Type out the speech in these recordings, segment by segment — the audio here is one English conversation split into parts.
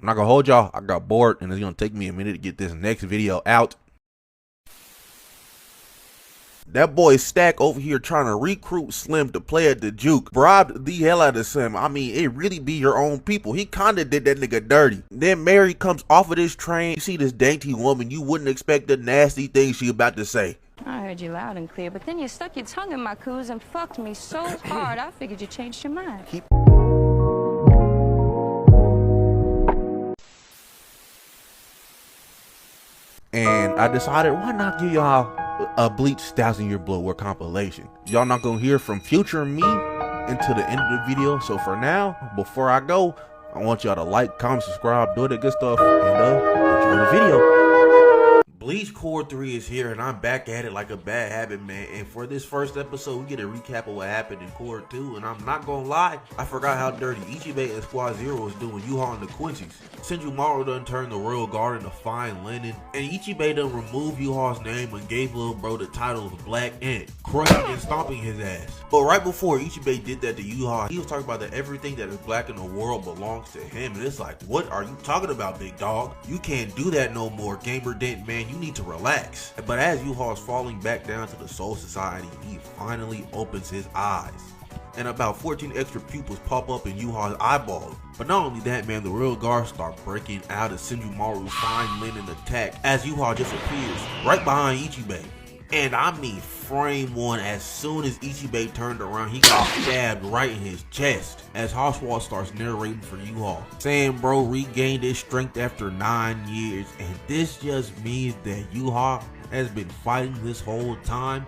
I'm not gonna hold y'all. I got bored and it's gonna take me a minute to get this next video out. That boy Stack over here trying to recruit Slim to play at the juke. Bribed the hell out of Slim. I mean, it really be your own people. He kinda did that nigga dirty. Then Mary comes off of this train. You see this dainty woman, you wouldn't expect the nasty thing she about to say. I heard you loud and clear, but then you stuck your tongue in my coos and fucked me so hard I figured you changed your mind. And I decided, why not give y'all a Bleach 1000 Year Blood War compilation? Y'all not gonna hear from future me until the end of the video. So for now, before I go, I want y'all to like, comment, subscribe, do that good stuff, and enjoy the video. Bleach Cour 3 is here, and I'm back at it like a bad habit, man. And for this first episode, we get a recap of what happened in Cour 2. And I'm not gonna lie, I forgot how dirty Ichigo and Squad Zero was doing Yhwach and the Quincy's. Senjumaru done turned the Royal Guard into fine linen, and Ichigo done removed Yhwach's name and gave little bro the title of Black Ant, crushing and stomping his ass. But right before Ichigo did that to Yhwach, he was talking about that everything that is black in the world belongs to him. And it's like, what are you talking about, big dog? You can't do that no more, Gamer Dent, man. You need to relax. But as Yhwach is falling back down to the Soul Society, he finally opens his eyes. And about 14 extra pupils pop up in Yhwach's eyeball. But not only that, man, the Royal Guard start breaking out of Senjumaru's fine linen attack as Yhwach just appears right behind Ichigo. And I mean, frame one, as soon as Ichigo turned around, he got stabbed right in his chest as Haschwalth starts narrating for Yhwach, saying bro regained his strength after 9 years, and this just means that Yhwach has been fighting this whole time,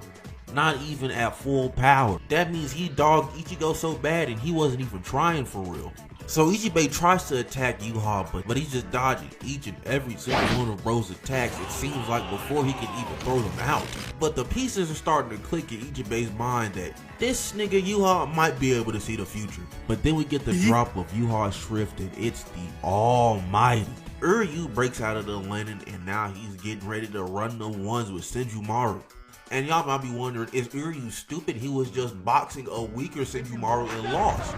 not even at full power. That means he dogged Ichigo so bad and he wasn't even trying for real. So Ichigo tries to attack Yhwach, but he's just dodging each and every single one of bro's attacks, it seems like, before he can even throw them out. But the pieces are starting to click in Ichigo's mind that this nigga Yhwach might be able to see the future. But then we get the drop of Yhwach's shrift, and it's the almighty Uryu breaks out of the linen, and now he's getting ready to run the ones with Senjumaru. And y'all might be wondering, is Uryu stupid? He was just boxing a weaker Senjumaru and lost.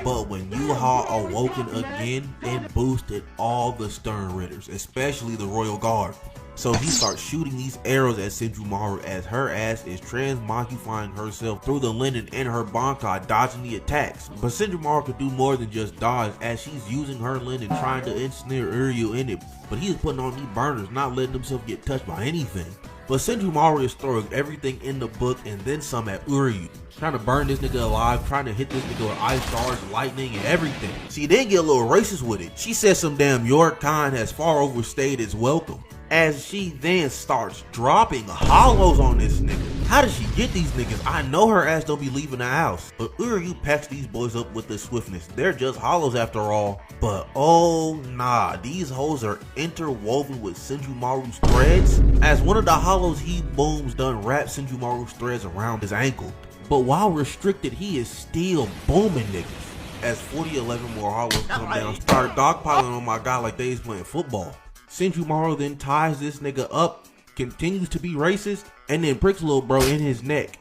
But when Yhwach awoken again, it boosted all the Stern Ritters, especially the Royal Guard. So he starts shooting these arrows at Senjumaru as her ass is transmogrifying herself through the linen and her Bankai, dodging the attacks. But Senjumaru could do more than just dodge, as she's using her linen trying to ensnare Uryu in it. But he is putting on these burners, not letting himself get touched by anything. But Senjumaru is throwing everything in the book and then some at Uryu, trying to burn this nigga alive, trying to hit this nigga with ice stars, lightning, and everything. She then get a little racist with it. She says some damn your kind has far overstayed its welcome, as she then starts dropping hollows on this nigga. How does she get these niggas? I know her ass don't be leaving the house. But Uryu packs these boys up with the swiftness. They're just hollows after all. But oh nah, these hoes are interwoven with Senjumaru's threads, as one of the hollows he booms done wrap Senjumaru's threads around his ankle. But while restricted, he is still booming niggas, as 40-11 more hollows come down, start dogpiling on my guy like they is playing football. Senjumaru then ties this nigga up, continues to be racist, and then pricks little bro in his neck,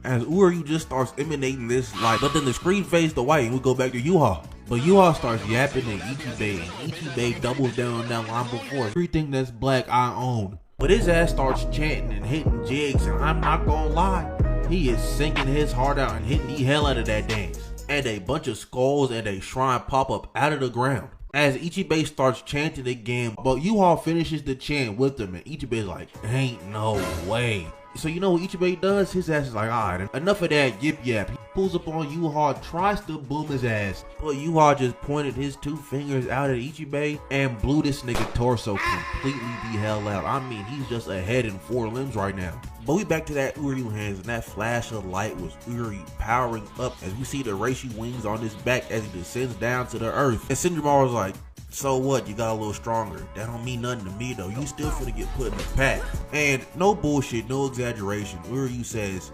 as Uryu just starts emanating this light. But then the screen fades to white and we go back to Yhwach. But Yhwach starts yapping at Ichigo, and Ichigo doubles down on that line before. Everything that's black I own. But his ass starts chanting and hitting jigs, and I'm not gonna lie, he is singing his heart out and hitting the hell out of that dance. And a bunch of skulls and a shrine pop up out of the ground as Ichigo starts chanting again, but Yhwach finishes the chant with him, and Ichigo's like, ain't no way. So you know what Ichigo does? His ass is like, alright, enough of that yip yap. He pulls up on Yhwach, tries to boom his ass, but Yhwach just pointed his 2 fingers out at Ichigo and blew this nigga torso completely the hell out. I mean, he's just a head and 4 limbs right now. But we back to that Uryu hands, and that flash of light was Uryu powering up as we see the Reishi wings on his back as he descends down to the earth. And Senjumaru was like, so what, you got a little stronger. That don't mean nothing to me though, you still finna get put in the pack. And no bullshit, no exaggeration, Uryu says,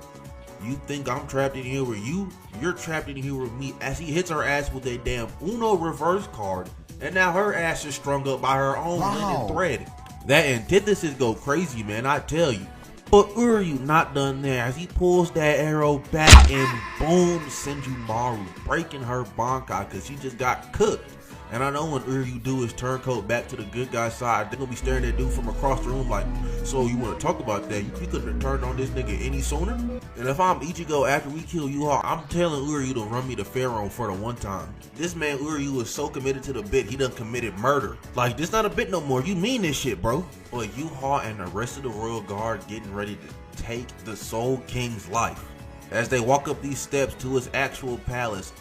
you think I'm trapped in here with you? You're trapped in here with me, as he hits her ass with a damn Uno reverse card, and now her ass is strung up by her own linen thread. That antithesis go crazy, man, I tell you. But Uryu not done there, as he pulls that arrow back and boom, Senjumaru, breaking her Bankai because she just got cooked. And I know when Uryu do his turncoat back to the good guy side, they're gonna be staring at dude from across the room like, so you wanna talk about that? You couldn't have turned on this nigga any sooner? And if I'm Ichigo after we kill Yhwach, I'm telling Uryu to run me to Pharaoh for the one time. This man Uryu is so committed to the bit, he done committed murder. Like, this not a bit no more, you mean this shit, bro. But Yhwach and the rest of the royal guard getting ready to take the Soul King's life. As they walk up these steps to his actual palace,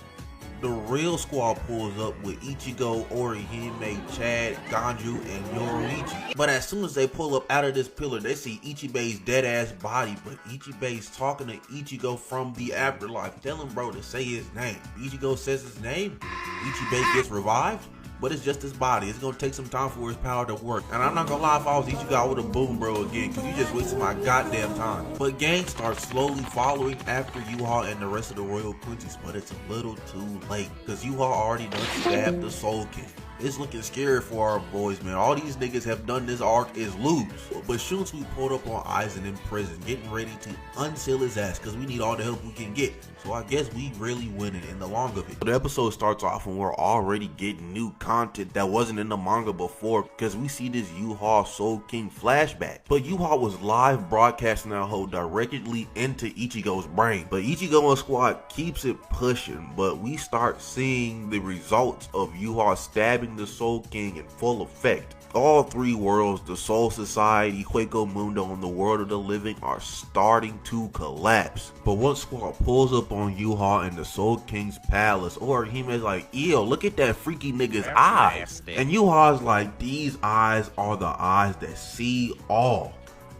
the real squad pulls up with Ichigo, Orihime, Chad, Ganju, and Yoruichi. But as soon as they pull up out of this pillar, they see Ichibe's dead ass body, but Ichibe's talking to Ichigo from the afterlife, telling bro to say his name. Ichigo says his name, Ichibe gets revived, but it's just his body. It's gonna take some time for his power to work. And I'm not gonna lie, if I was Ichigo, I would've boomed bro again, cause you just wasted my goddamn time. But gang starts slowly following after Yhwach and the rest of the royal princes, but it's a little too late, cause Yhwach already done stabbed the Soul King. It's looking scary for our boys, man. All these niggas have done this arc is lose. But Shunsui pulled up on Aizen in prison, getting ready to unseal his ass, because we need all the help we can get. So I guess we really winning in the long of it. The episode starts off when we're already getting new content that wasn't in the manga before, because we see this Yhwach Soul King flashback. But Yhwach was live broadcasting that hoe directly into Ichigo's brain. But Ichigo and squad keeps it pushing, but we start seeing the results of Yhwach stabbing the Soul King in full effect. All three worlds, the Soul Society, Hueco Mundo, and the world of the living are starting to collapse. But once squad pulls up on Yhwach in the Soul King's palace, Orihime's like, ew, look at that freaky nigga's eyes. And Yhwach's like, these eyes are the eyes that see all.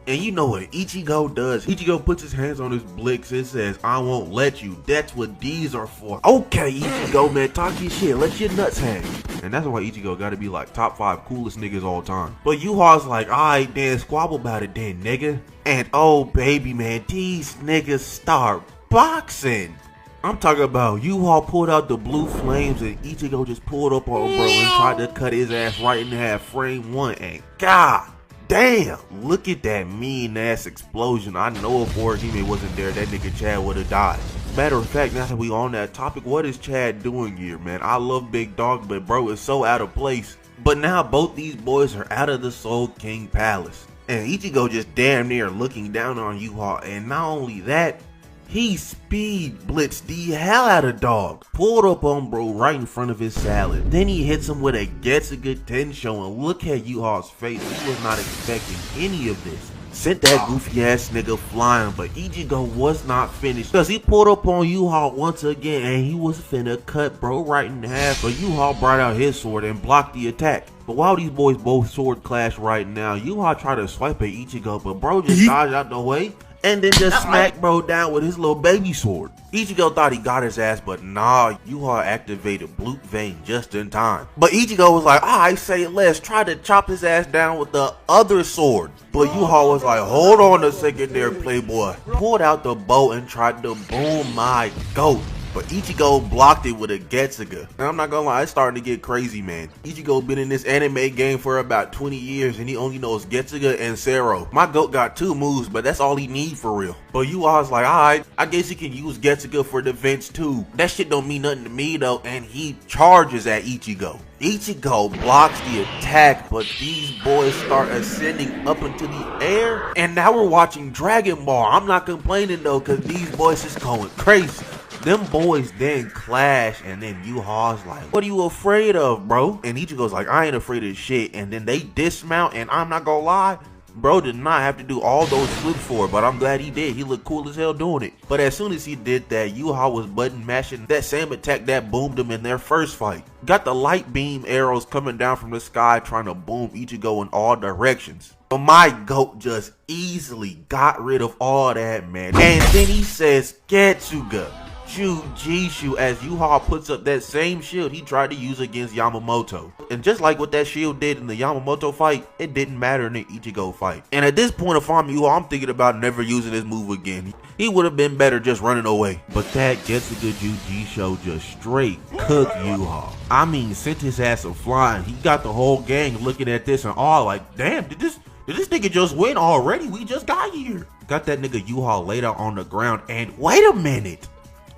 And you know what Ichigo does? Ichigo puts his hands on his blicks and says, I won't let you. That's what these are for. Okay, Ichigo, man, talk your shit. Let your nuts hang. And that's why Ichigo gotta be like top 5 coolest niggas all time. But Yhwach's like, alright then, squabble about it then, nigga. And oh baby, man, these niggas start boxing. I'm talking about Yhwach pulled out the blue flames and Ichigo just pulled up on bro and tried to cut his ass right in half frame 1. And God damn, look at that mean ass explosion. I know if Orihime wasn't there, that nigga Chad would have died. Matter of fact, now that we on that topic, what is Chad doing here, man? I love Big Dog, but bro, it's so out of place. But now both these boys are out of the Soul King Palace. And Ichigo just damn near looking down on Yhwach. And not only that, he speed blitzed the hell out of dog. Pulled up on bro right in front of his salad. Then he hits him with a Getsuga Tensho, and look at Yhwach's face. He was not expecting any of this. Sent that goofy ass nigga flying, but Ichigo was not finished, cause he pulled up on Yhwach once again and he was finna cut bro right in half, but Yhwach brought out his sword and blocked the attack. But while these boys both sword clash right now, Yhwach tried to swipe at Ichigo, but bro just dodged out the way and then just smacked bro down with his little baby sword. Ichigo thought he got his ass, but nah, Yhwach activated Blue Vein just in time. But Ichigo was like, I say less, try to chop his ass down with the other sword. But Yhwach was like, hold on a second there, playboy. Pulled out the bow and tried to boom my goat. But Ichigo blocked it with a Getsuga. And I'm not gonna lie, it's starting to get crazy, man. Ichigo been in this anime game for about 20 years and he only knows Getsuga and Sero. My goat got 2 moves, but that's all he need for real. But Yhwach's like, alright, I guess he can use Getsuga for defense too. That shit don't mean nothing to me though, and he charges at Ichigo. Ichigo blocks the attack, but these boys start ascending up into the air. And now we're watching Dragon Ball. I'm not complaining though, cause these boys is going crazy. Them boys then clash, and then Yhwach's like, what are you afraid of, bro? And Ichigo's like, I ain't afraid of shit. And then they dismount, and I'm not gonna lie, bro did not have to do all those flips for it, but I'm glad he did. He looked cool as hell doing it. But as soon as he did that, Yhwach was button mashing that same attack that boomed him in their first fight. Got the light beam arrows coming down from the sky trying to boom Ichigo in all directions. But my goat just easily got rid of all that, man. And then he says, Getsuga Jujitsu, as Yhwach puts up that same shield he tried to use against Yamamoto. And just like what that shield did in the Yamamoto fight, it didn't matter in the Ichigo fight. And at this point, if I'm Yhwach, I'm thinking about never using this move again. He would have been better just running away. But that Getsuga Jujitsu just straight cooked Yhwach. I mean, sent his ass a flying. He got the whole gang looking at this and all like, damn, did this nigga just win already? We just got here. Got that nigga Yhwach laid out on the ground, and wait a minute.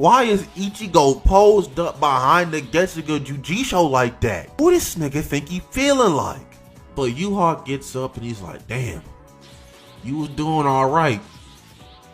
Why is Ichigo posed up behind the Getsuga Jujisho like that? Who this nigga think he feeling like? But Yhwach gets up and he's like, damn, you was doing alright.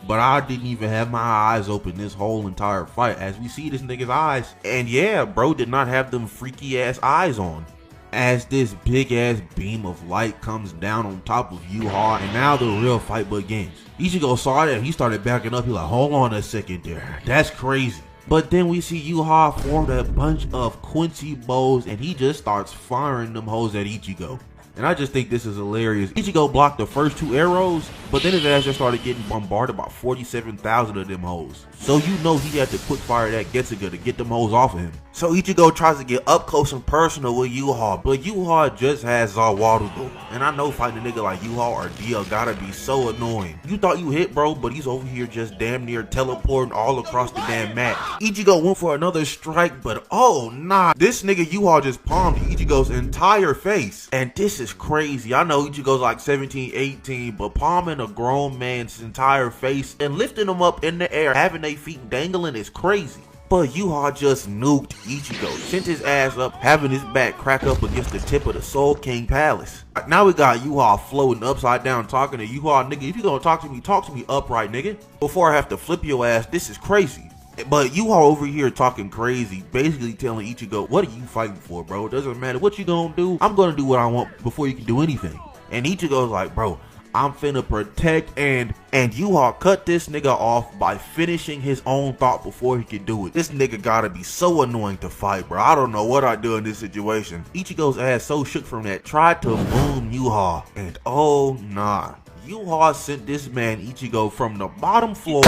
But I didn't even have my eyes open this whole entire fight, as we see this nigga's eyes. And yeah, bro did not have them freaky ass eyes on. As this big ass beam of light comes down on top of Yhwach, and now the real fight begins. Ichigo saw that and he started backing up. He like, hold on a second there, that's crazy. But then we see Yhwach form a bunch of Quincy bows and he just starts firing them hoes at Ichigo. And I just think this is hilarious. Ichigo blocked the first 2 arrows, but then his ass just started getting bombarded by 47,000 of them hoes. So you know he had to quick fire that Getsuga to get them hoes off of him. So Ichigo tries to get up close and personal with Yhwach, but Yhwach just has Zawarugo. And I know fighting a nigga like Yhwach or Dio gotta be so annoying. You thought you hit, bro, but he's over here just damn near teleporting all across the damn map. Ichigo went for another strike, but oh nah, this nigga Yhwach just palmed Ichigo's entire face. And this is crazy. I know Ichigo's like 17, 18, but palming a grown man's entire face and lifting him up in the air, having their feet dangling is crazy. But Yhwach just nuked Ichigo, sent his ass up, having his back crack up against the tip of the Soul King Palace. Now we got Yhwach floating upside down talking to Yhwach, nigga, if you gonna talk to me upright, nigga, before I have to flip your ass. This is crazy. But Yhwach over here talking crazy, basically telling Ichigo, what are you fighting for, bro? It doesn't matter what you gonna do, I'm gonna do what I want before you can do anything. And Ichigo's like, bro, I'm finna protect, and Yhwach cut this nigga off by finishing his own thought before he could do it. This nigga gotta be so annoying to fight, bro. I don't know what I do in this situation. Ichigo's ass so shook from that, tried to boom Yhwach, and oh nah. Yhwach sent this man Ichigo from the bottom floor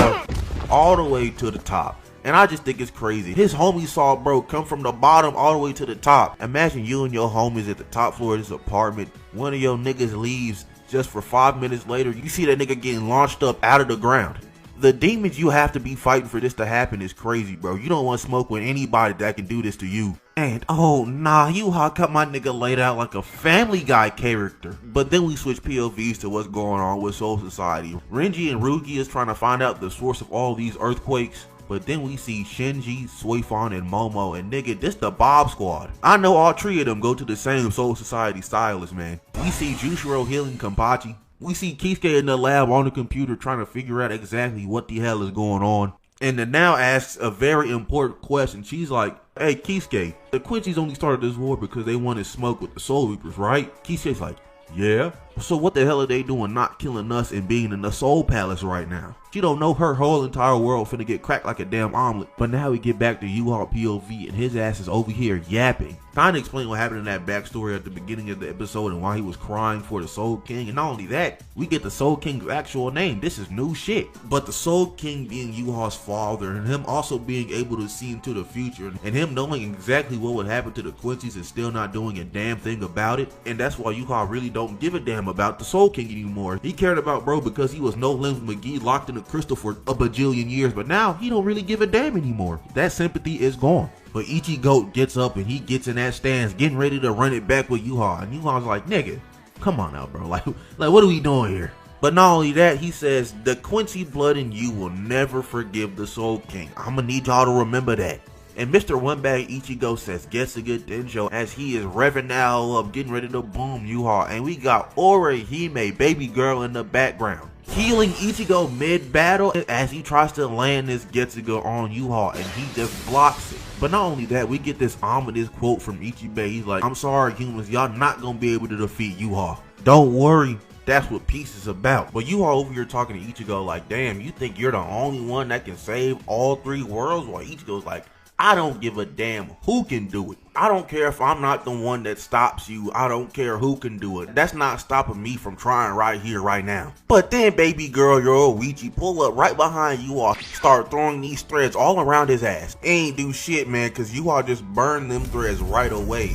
all the way to the top. And I just think it's crazy. His homie saw bro come from the bottom all the way to the top. Imagine you and your homies at the top floor of this apartment. One of your niggas leaves. Just for 5 minutes later, you see that nigga getting launched up out of the ground. The demons you have to be fighting for this to happen is crazy, bro. You don't want to smoke with anybody that can do this to you. And oh nah, Yhwach cut my nigga laid out like a Family Guy character. But then we switch POVs to what's going on with Soul Society. Renji and Uryu is trying to find out the source of all these earthquakes. But then we see Shinji, Suifon, and Momo, and nigga, this the Bob Squad. I know all 3 of them go to the same Soul Society stylist, man. We see Jushiro healing Kenpachi. We see Kisuke in the lab on the computer trying to figure out exactly what the hell is going on. And Nanao asks a very important question. She's like, hey Kisuke, the Quincy's only started this war because they wanted smoke with the Soul Reapers, right? Kisuke's like, yeah. So what the hell are they doing not killing us and being in the Soul Palace right now? She don't know her whole entire world finna get cracked like a damn omelet. But now we get back to Yhwach POV and his ass is over here yapping. Trying to explain what happened in that backstory at the beginning of the episode and why he was crying for the Soul King. And not only that, we get the Soul King's actual name. This is new shit. But the Soul King being Yhwach's father and him also being able to see into the future and him knowing exactly what would happen to the Quincy's and still not doing a damn thing about it. And that's why Yhwach really don't give a damn about the Soul King anymore. He cared about bro because he was No Limbs McGee locked in a crystal for a bajillion years, but now he don't really give a damn anymore. That sympathy is gone. But Ichigo gets up and he gets in that stance, getting ready to run it back with Yhwach. And Yhwach's like, nigga, come on now, bro. Like what are we doing here? But not only that, he says, the Quincy blood in you will never forgive the Soul King. I'ma need y'all to remember that. And Mr. One Bag Ichigo says, Getsuga Denjo, as he is revving now up, getting ready to boom Yhwach. And we got Orihime, baby girl, in the background, healing Ichigo mid-battle as he tries to land this Getsuga on Yhwach, and he just blocks it. But not only that, we get this ominous quote from Ichibe. He's like, I'm sorry humans, y'all not gonna be able to defeat Yhwach. Don't worry, that's what peace is about. But Yhwach over here talking to Ichigo like, damn, you think you're the only one that can save all 3 worlds? While Ichigo's like, I don't give a damn who can do it. I don't care if I'm not the one that stops you. I don't care who can do it. That's not stopping me from trying right here, right now. But then baby girl Yoruichi pull up right behind Yhwach, start throwing these threads all around his ass. Ain't do shit, man, cause Yhwach just burned them threads right away.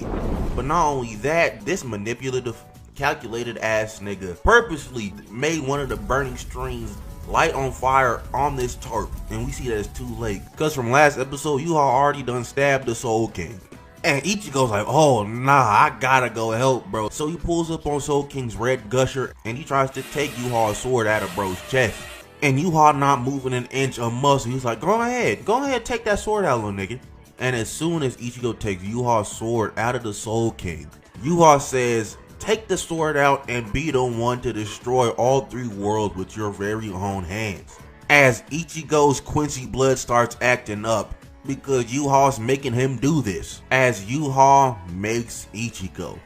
But not only that, this manipulative, calculated ass nigga purposely made one of the burning strings light on fire on this tarp, and we see that it's too late because from last episode Yhwach already done stabbed the Soul King. And Ichigo's like, oh nah, I gotta go help bro. So he pulls up on Soul King's red gusher and he tries to take Yhwach's sword out of bro's chest. And Yhwach not moving an inch of muscle. He's like, go ahead, take that sword out, little nigga. And as soon as Ichigo takes Yhwach's sword out of the Soul King, Yhwach says, take the sword out and be the one to destroy all 3 worlds with your very own hands. As Ichigo's Quincy blood starts acting up because Yhwach's making him do this. As Yhwach makes Ichigo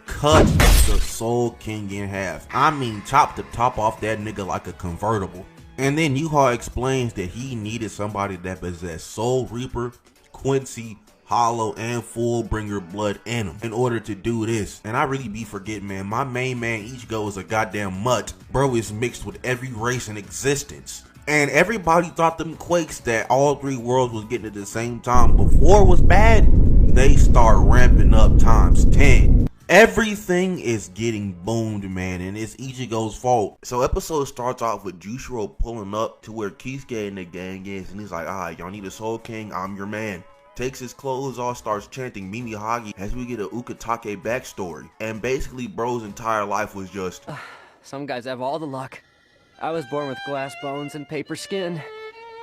cut the Soul King in half. I mean, chop the top off that nigga like a convertible. And then Yhwach explains that he needed somebody that possessed Soul Reaper, Quincy, Hollow, and Fullbringer blood in him in order to do this. And I really be forgetting, man, my main man Ichigo is a goddamn mutt. Bro is mixed with every race in existence. And everybody thought them quakes that all 3 worlds was getting at the same time before was bad. They start ramping up times 10. Everything is getting boomed, man, and it's Ichigo's fault. So episode starts off with Jushiro pulling up to where Kisuke and the gang is, and he's like, alright, y'all need a Soul King, I'm your man. Takes his clothes off, starts chanting Mimihagi as we get a Ukitake backstory. And basically bro's entire life was just... Some guys have all the luck. I was born with glass bones and paper skin.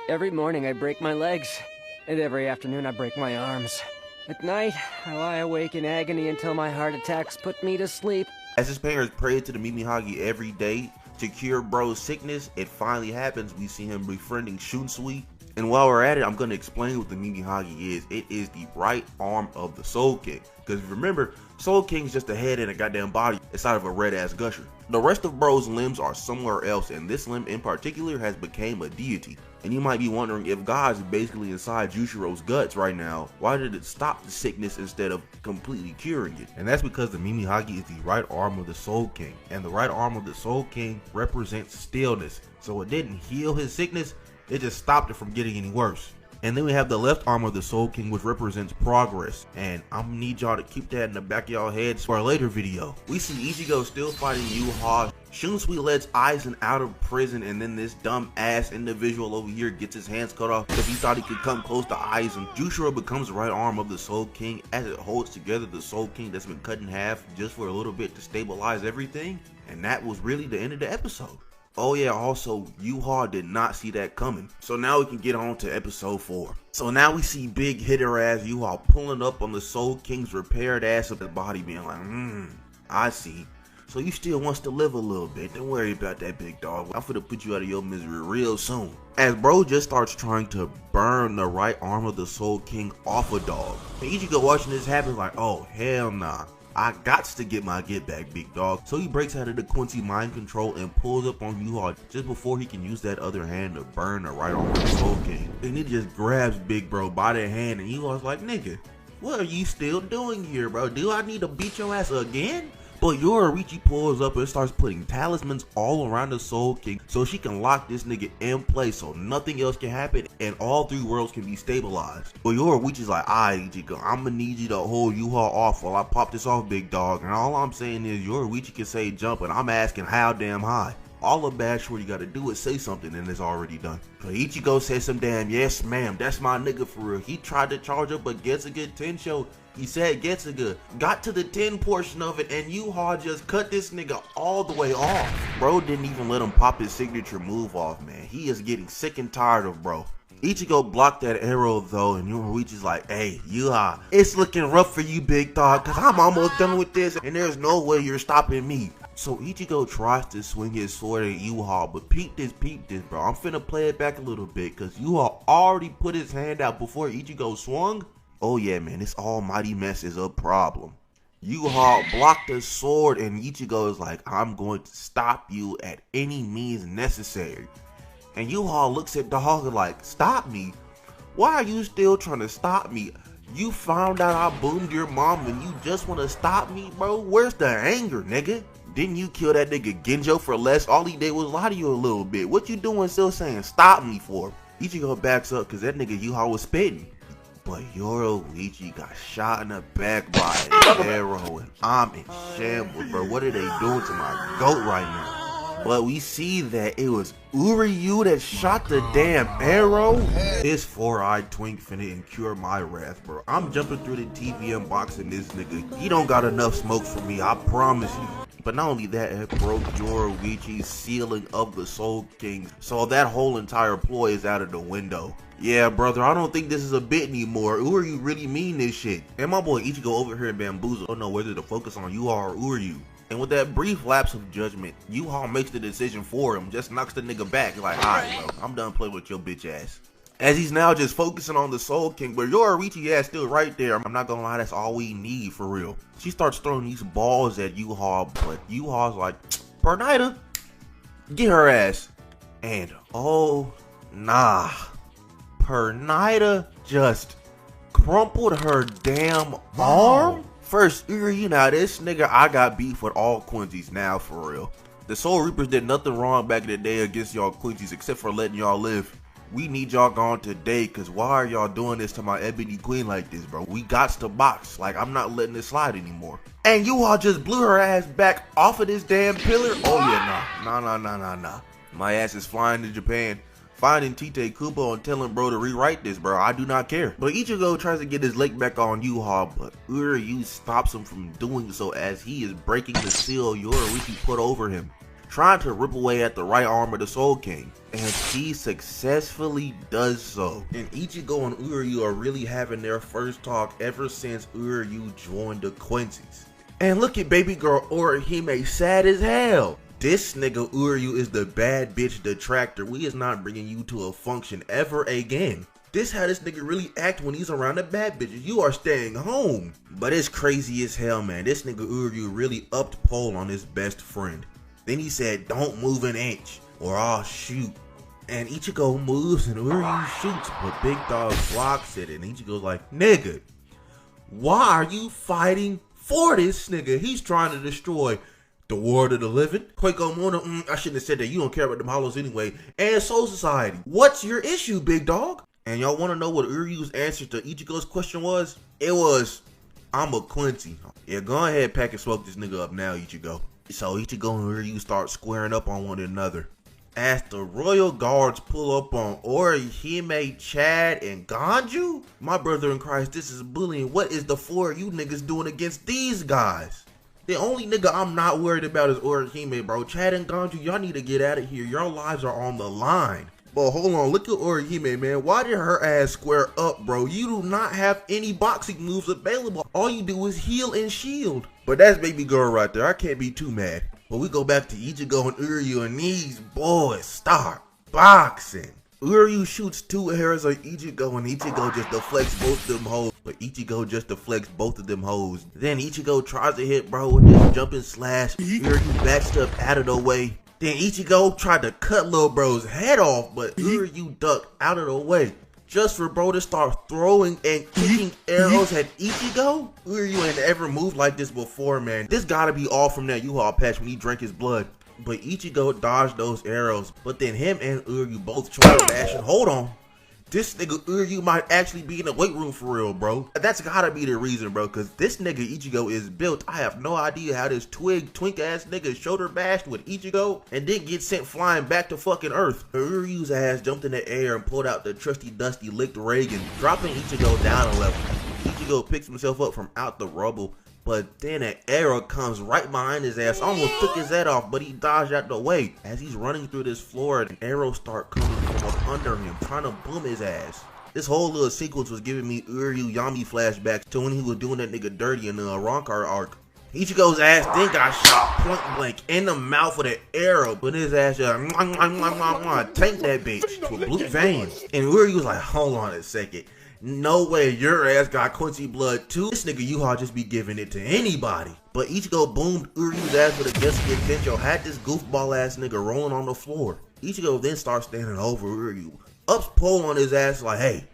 Every morning I break my legs, and every afternoon I break my arms. At night, I lie awake in agony until my heart attacks put me to sleep. As his parents prayed to the Mimihagi every day to cure bro's sickness, it finally happens. We see him befriending Shunsui. And while we're at it, I'm going to explain what the Mimihagi is. It is the right arm of the Soul King. Because remember, Soul King's just a head and a goddamn body inside of a red ass gusher. The rest of bro's limbs are somewhere else, and this limb in particular has become a deity. And you might be wondering, if God is basically inside Jushiro's guts right now, why did it stop the sickness instead of completely curing it? And that's because the Mimihagi is the right arm of the Soul King. And the right arm of the Soul King represents stillness. So it didn't heal his sickness, it just stopped it from getting any worse. And then we have the left arm of the Soul King, which represents progress. And I'm gonna need y'all to keep that in the back of y'all heads for a later video. We see Ichigo still fighting Yhwach. Shunsui lets Aizen out of prison, and then this dumb ass individual over here gets his hands cut off because he thought he could come close to Aizen. Jushiro becomes the right arm of the Soul King as it holds together the Soul King that's been cut in half just for a little bit to stabilize everything. And that was really the end of the episode. Oh yeah, also, Yhwach did not see that coming. So now we can get on to episode 4. So now we see big hitter ass Yhwach pulling up on the Soul King's repaired ass of his body, being like, I see. So you still wants to live a little bit. Don't worry about that, big dog. I'm finna put you out of your misery real soon. As bro just starts trying to burn the right arm of the Soul King off a dog. And Ichigo watching this happen like, oh hell nah. I gots to get my get back, big dog. So he breaks out of the Quincy mind control and pulls up on Yhwach just before he can use that other hand to burn the right arm of the Soul King. And he just grabs big bro by the hand, and Yhwach's like, nigga, what are you still doing here, bro? Do I need to beat your ass again? But Yoruichi pulls up and starts putting talismans all around the Soul King so she can lock this nigga in place so nothing else can happen and all 3 worlds can be stabilized. But Yoruichi's like, alright Ichigo, I'm gonna need you to hold Yhwach off while I pop this off, big dog. And all I'm saying is Yoruichi can say jump, and I'm asking how damn high. All a bad shorty gotta do is say something, and it's already done. So Ichigo says some damn yes ma'am, that's my nigga for real. He tried to charge up a Getsuga 10 show. He said Getsuga, got to the 10 portion of it, and Yhwach just cut this nigga all the way off. Bro didn't even let him pop his signature move off, man. He is getting sick and tired of bro. Ichigo blocked that arrow though, and Yoruichi's like, hey, Yhwach, it's looking rough for you, big dog, cause I'm almost done with this, and there's no way you're stopping me. So Ichigo tries to swing his sword at Yhwach, but peep this, bro. I'm finna play it back a little bit, cause Yhwach already put his hand out before Ichigo swung. Oh yeah, man, this almighty mess is a problem. Yhwach blocked the sword, and Ichigo is like, I'm going to stop you at any means necessary. And Yhwach looks at dog like, stop me? Why are you still trying to stop me? You found out I boomed your mom and you just want to stop me, bro? Where's the anger, nigga? Didn't you kill that nigga Genjo for less? All he did was lie to you a little bit. What you doing still saying stop me for? Ichigo backs up because that nigga Yhwach was spitting. But Yoruichi got shot in the back by an arrow, and I'm in shambles, bro. What are they doing to my goat right now? But we see that it was Uryu that shot the damn arrow. This 4-eyed twink finna incur my wrath, bro. I'm jumping through the TV unboxing this nigga. He don't got enough smoke for me, I promise you. But not only that, it broke Yoruichi's sealing of the Soul King, so that whole entire ploy is out of the window. Yeah, brother, I don't think this is a bit anymore. Uryu really mean this shit. And my boy Ichigo over here in Bamboozle don't know whether to focus on Yhwach or Uryu. And with that brief lapse of judgment, Yhwach makes the decision for him, just knocks the nigga back like, alright bro, I'm done playing with your bitch ass. As he's now just focusing on the Soul King, but Yoruichi ass still right there. I'm not gonna lie, that's all we need for real. She starts throwing these balls at Yhwach, but Yhwach's like, Pernida, get her ass. And oh nah, Pernida just crumpled her damn arm. First, you know, this nigga, I got beef with all Quincy's now for real. The Soul Reapers did nothing wrong back in the day against y'all Quincy's except for letting y'all live. We need y'all gone today, cause why are y'all doing this to my Ebony Queen like this, bro? We got to box. Like, I'm not letting this slide anymore. And you all just blew her ass back off of this damn pillar? Oh yeah, nah. My ass is flying to Japan, finding Tite Kubo and telling bro to rewrite this, bro. I do not care. But Ichigo tries to get his leg back on Yhwach, but Uryu stops him from doing so as he is breaking the seal Yoruichi put over him, trying to rip away at the right arm of the Soul King, and he successfully does so. And Ichigo and Uryu are really having their first talk ever since Uryu joined the Quincy's. And look at baby girl Orihime sad as hell. This nigga Uryu is the bad bitch detractor. We is not bringing you to a function ever again. This how this nigga really act when he's around the bad bitches. You are staying home. But it's crazy as hell, man. This nigga Uryu really upped pole on his best friend. Then he said, don't move an inch or I'll shoot. And Ichigo moves and Uryu shoots, but Big Dog blocks it. And Ichigo's like, nigga, why are you fighting for this nigga? He's trying to destroy the world of the living. Quako Mono, I shouldn't have said that. You don't care about them hollows anyway. And Soul Society. What's your issue, Big Dog? And y'all want to know what Uryu's answer to Ichigo's question was? It was, I'm a Quincy. Yeah, go ahead, pack and smoke this nigga up now, Ichigo. So Ichigo and Uryu start squaring up on one another. As the royal guards pull up on Orihime, Chad, and Ganju? My brother in Christ, this is bullying. What is the four of you niggas doing against these guys? The only nigga I'm not worried about is Orihime, bro. Chad and Ganju, y'all need to get out of here. Your lives are on the line. But hold on, look at Orihime, man. Why did her ass square up, bro? You do not have any boxing moves available. All you do is heal and shield. But that's baby girl right there. I can't be too mad. But we go back to Ichigo and Uryu, and these boys start boxing. Uryu shoots two arrows on Ichigo, and Ichigo just deflects both of them hoes. But Ichigo just deflects both of them hoes. Then Ichigo tries to hit bro with this jumping slash. Uryu backstep out of the way. Then Ichigo tried to cut little bro's head off, but Uryu ducked out of the way. Just for bro to start throwing and kicking arrows at Ichigo? Uryu ain't ever moved like this before, man. This gotta be all from that Yhwach patch when he drank his blood. But Ichigo dodged those arrows. But then him and Uryu both tried to bash and hold on. This nigga Uryu might actually be in the weight room for real, bro. That's gotta be the reason, bro, because this nigga Ichigo is built. I have no idea how this twink ass nigga shoulder bashed with Ichigo and then get sent flying back to fucking Earth. Uryu's ass jumped in the air and pulled out the trusty dusty licked Reagan, dropping Ichigo down a level. Ichigo picks himself up from out the rubble, but then an arrow comes right behind his ass, almost took his head off, but he dodged out the way. As he's running through this floor, an arrow start coming from up under him, trying to boom his ass. This whole little sequence was giving me Uryu Yami flashbacks to when he was doing that nigga dirty in the Rankar arc. Ichigo's ass then got shot point blank in the mouth with an arrow, but his ass just tanked that bitch to a blue vein. And Uryu was like, hold on a second. No way, your ass got Quincy blood too. This nigga Yhwach just be giving it to anybody. But Ichigo boomed Uryu's ass with a Getsuki Kensho, had this goofball ass nigga rolling on the floor. Ichigo then starts standing over Uryu, ups pole on his ass like, hey,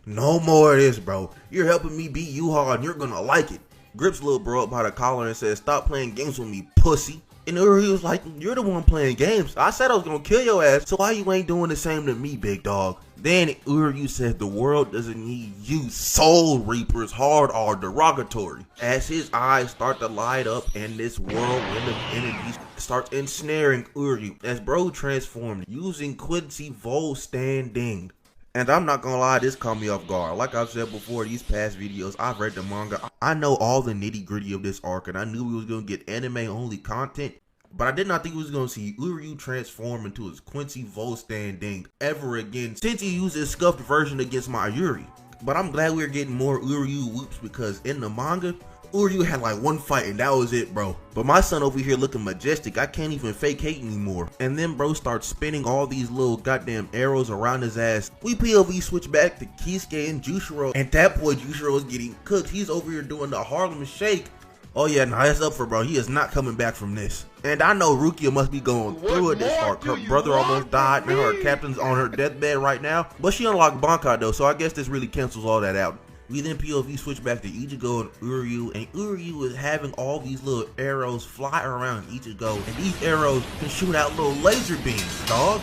no more of this, bro. You're helping me beat Yhwach and you're gonna like it. Grips little bro up by the collar and says, stop playing games with me, pussy. And Uryu was like, you're the one playing games. I said I was gonna kill your ass, so why you ain't doing the same to me, big dog? Then Uryu said the world doesn't need you, Soul Reapers, hard or derogatory. As his eyes start to light up and this whirlwind of energy starts ensnaring Uryu as bro transformed using Quincy Vol standing. And I'm not gonna lie, this caught me off guard. Like I've said before, these past videos, I've read the manga. I know all the nitty gritty of this arc, and I knew we was gonna get anime only content. But I did not think we was gonna see Uryu transform into his Quincy standing ever again since he used his scuffed version against Mayuri. But I'm glad we're getting more Uryu whoops, because in the manga, Uryu had like one fight and that was it, bro. But my son over here looking majestic, I can't even fake hate anymore. And then bro starts spinning all these little goddamn arrows around his ass. We POV switch back to Kisuke and Jushiro, and that boy Jushiro is getting cooked. He's over here doing the Harlem Shake. Oh yeah, nah, that's up for bro. He is not coming back from this. And I know Rukia must be going through it this arc. Her brother almost died, now her captain's on her deathbed right now. But she unlocked Bankai though, so I guess this really cancels all that out. We then POV switch back to Ichigo and Uryu, and Uryu is having all these little arrows fly around Ichigo, and these arrows can shoot out little laser beams, dog.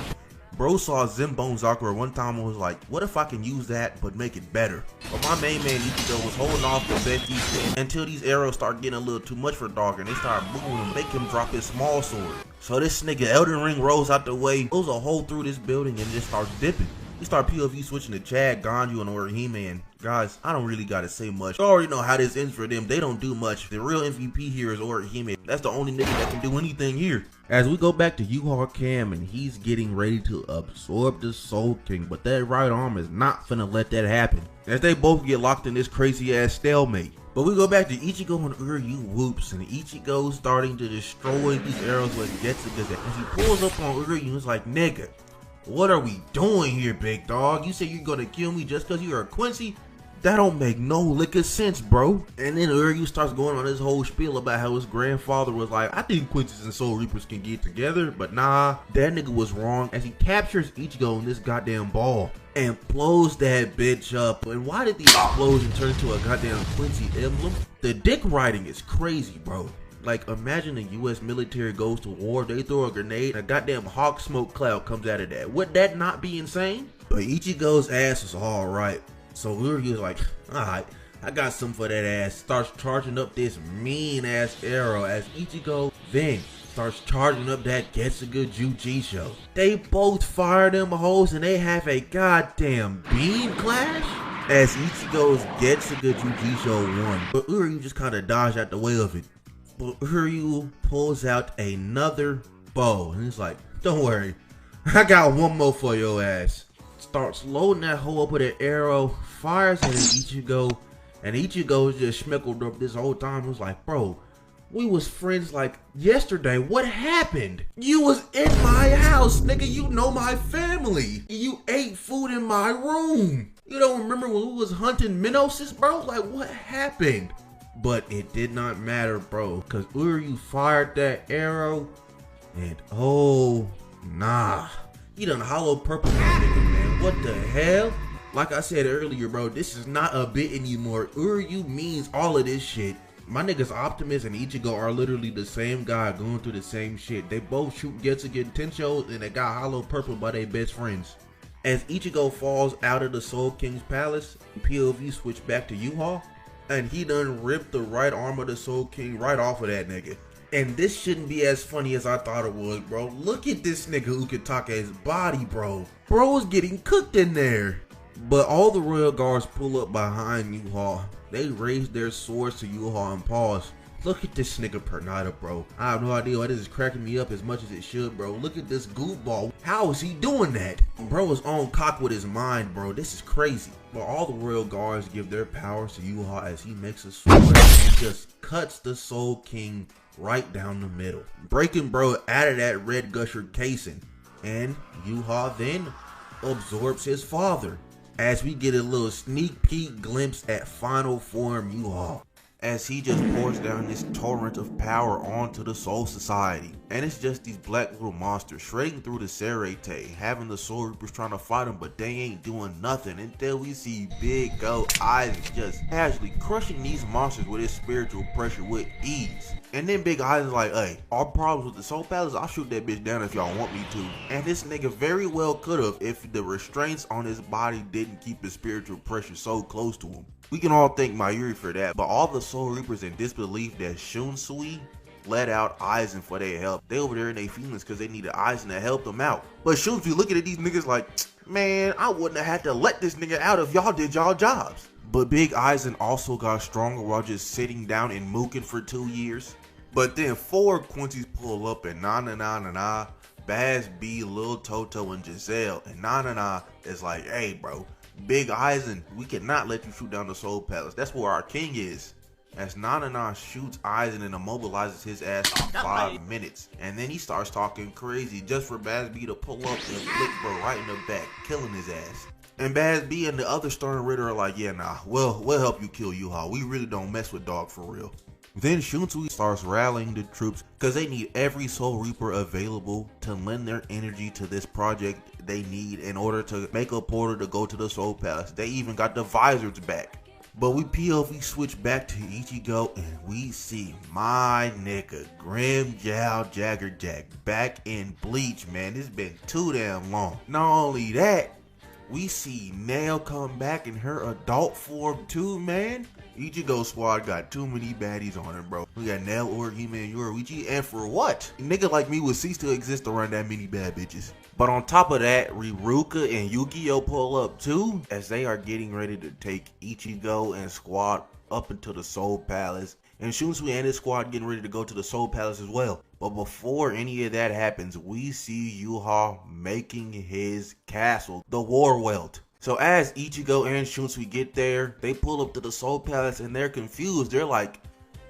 Bro saw Zenbone Sakura one time and was like, what if I can use that but make it better? But my main man Ichigo was holding off the best he could until these arrows start getting a little too much for dog, and they start moving and make him drop his small sword. So this nigga Elden Ring rolls out the way, goes a hole through this building, and just starts dipping. We start POV switching to Chad, Ganju, and Orihime, and guys, I don't really gotta say much. You already know how this ends for them. They don't do much. The real MVP here is Orihime. That's the only nigga that can do anything here. As we go back to Yhwach Cam, and he's getting ready to absorb the Soul King, but that right arm is not finna let that happen, as they both get locked in this crazy ass stalemate. But we go back to Ichigo and Uryu whoops, and Ichigo starting to destroy these arrows with Getsuga, as he pulls up on Uryu and is like, nigga, what are we doing here, big dog? You say you're gonna kill me just cause you're a Quincy? That don't make no lick of sense, bro. And then Uryu starts going on this whole spiel about how his grandfather was like, I think Quincy's and Soul Reapers can get together, but nah, that nigga was wrong, as he captures Ichigo in this goddamn ball and blows that bitch up. And why did the explosion turn into a goddamn Quincy emblem? The dick riding is crazy, bro. Like, imagine the US military goes to war, they throw a grenade, a goddamn hawk smoke cloud comes out of that. Would that not be insane? But Ichigo's ass is alright. So Uryu's like, alright, I got something for that ass. Starts charging up this mean ass arrow, as Ichigo then starts charging up that Getsuga Jujisho. They both fire them hoes and they have a goddamn beam clash, as Ichigo's Getsuga Jujisho won. But Uryu just kinda dodged out the way of it. But Uryu pulls out another bow and he's like, don't worry, I got one more for your ass. Starts loading that hole up with an arrow, fires at Ichigo, and Ichigo just schmeckled up this whole time. He was like, bro, we was friends like yesterday. What happened? You was in my house, nigga. You know my family. You ate food in my room. You don't remember when we was hunting Minosis, bro? Like, what happened? But it did not matter, bro, because Uryu fired that arrow, and oh, nah. He done hollow purple that nigga, man. What the hell? Like I said earlier, bro, this is not a bit anymore. Uryu means all of this shit. My niggas Optimus and Ichigo are literally the same guy going through the same shit. They both shoot Getsuga Tensho, and they got hollow purple by their best friends. As Ichigo falls out of the Soul King's palace, POV switch back to Yhwach, and he done ripped the right arm of the Soul King right off of that nigga. And this shouldn't be as funny as I thought it was, bro. Look at this nigga Ukitake's body, bro. Bro is getting cooked in there. But all the royal guards pull up behind Yhwach. They raise their swords to Yhwach and pause. Look at this nigga Pernida, bro. I have no idea why this is cracking me up as much as it should, bro. Look at this goofball. How is he doing that? Bro is on cock with his mind, bro. This is crazy. But all the royal guards give their powers to Yhwach as he makes a sword and just cuts the Soul King right down the middle, breaking bro out of that red gusher casing. And Yhwach then absorbs his father, as we get a little sneak peek glimpse at final form Yhwach, as he just pours down this torrent of power onto the Soul Society. And it's just these black little monsters shredding through the Serete, having the Soul Reapers trying to fight them, but they ain't doing nothing until we see Big Go Aizen just casually crushing these monsters with his spiritual pressure with ease. And then Big Aizen's like, hey, our problems with the Soul Palace, I'll shoot that bitch down if y'all want me to. And this nigga very well could have if the restraints on his body didn't keep his spiritual pressure so close to him. We can all thank Mayuri for that, but all the Soul Reapers in disbelief that Shunsui let out Aizen for their help. They over there in their feelings because they needed Aizen to help them out. But Shunsui looking at these niggas like, Man, I wouldn't have had to let this nigga out if y'all did y'all jobs. But Big Aizen also got stronger while just sitting down and mooking for 2 years. But then 4 Quincy's pull up and Nanao, Bazz-B, Lil Toto, and Giselle. And Nanao is like, hey bro, Big Aizen, we cannot let you shoot down the Soul Palace. That's where our king is. As Nanao shoots Aizen and immobilizes his ass for 5 minutes. And then he starts talking crazy just for Bazz-B to pull up and flick bro right in the back, killing his ass. And Bazz-B and the other Stern Ritter are like, yeah nah, we'll help you kill Yhwach. We really don't mess with dog for real. Then Shunsui starts rallying the troops because they need every Soul Reaper available to lend their energy to this project they need in order to make a portal to go to the Soul Palace. They even got the Visored back. But we POV switch back to Ichigo and we see my nigga Grimmjow Jaggerjack back in Bleach, man. It's been too damn long. Not only that, we see Nail come back in her adult form too, man. Ichigo squad got too many baddies on it, bro. We got Nail, Uryu, and Yoruichi, and for what? A nigga like me would cease to exist around that many bad bitches. But on top of that, Riruka and Yu-Gi-Oh pull up too, as they are getting ready to take Ichigo and squad up into the Soul Palace. And Shunsui and his squad getting ready to go to the Soul Palace as well. But before any of that happens, we see Yhwach making his castle, the War Welt. So as Ichigo and Shunsui get there, they pull up to the Soul Palace and they're confused. They're like,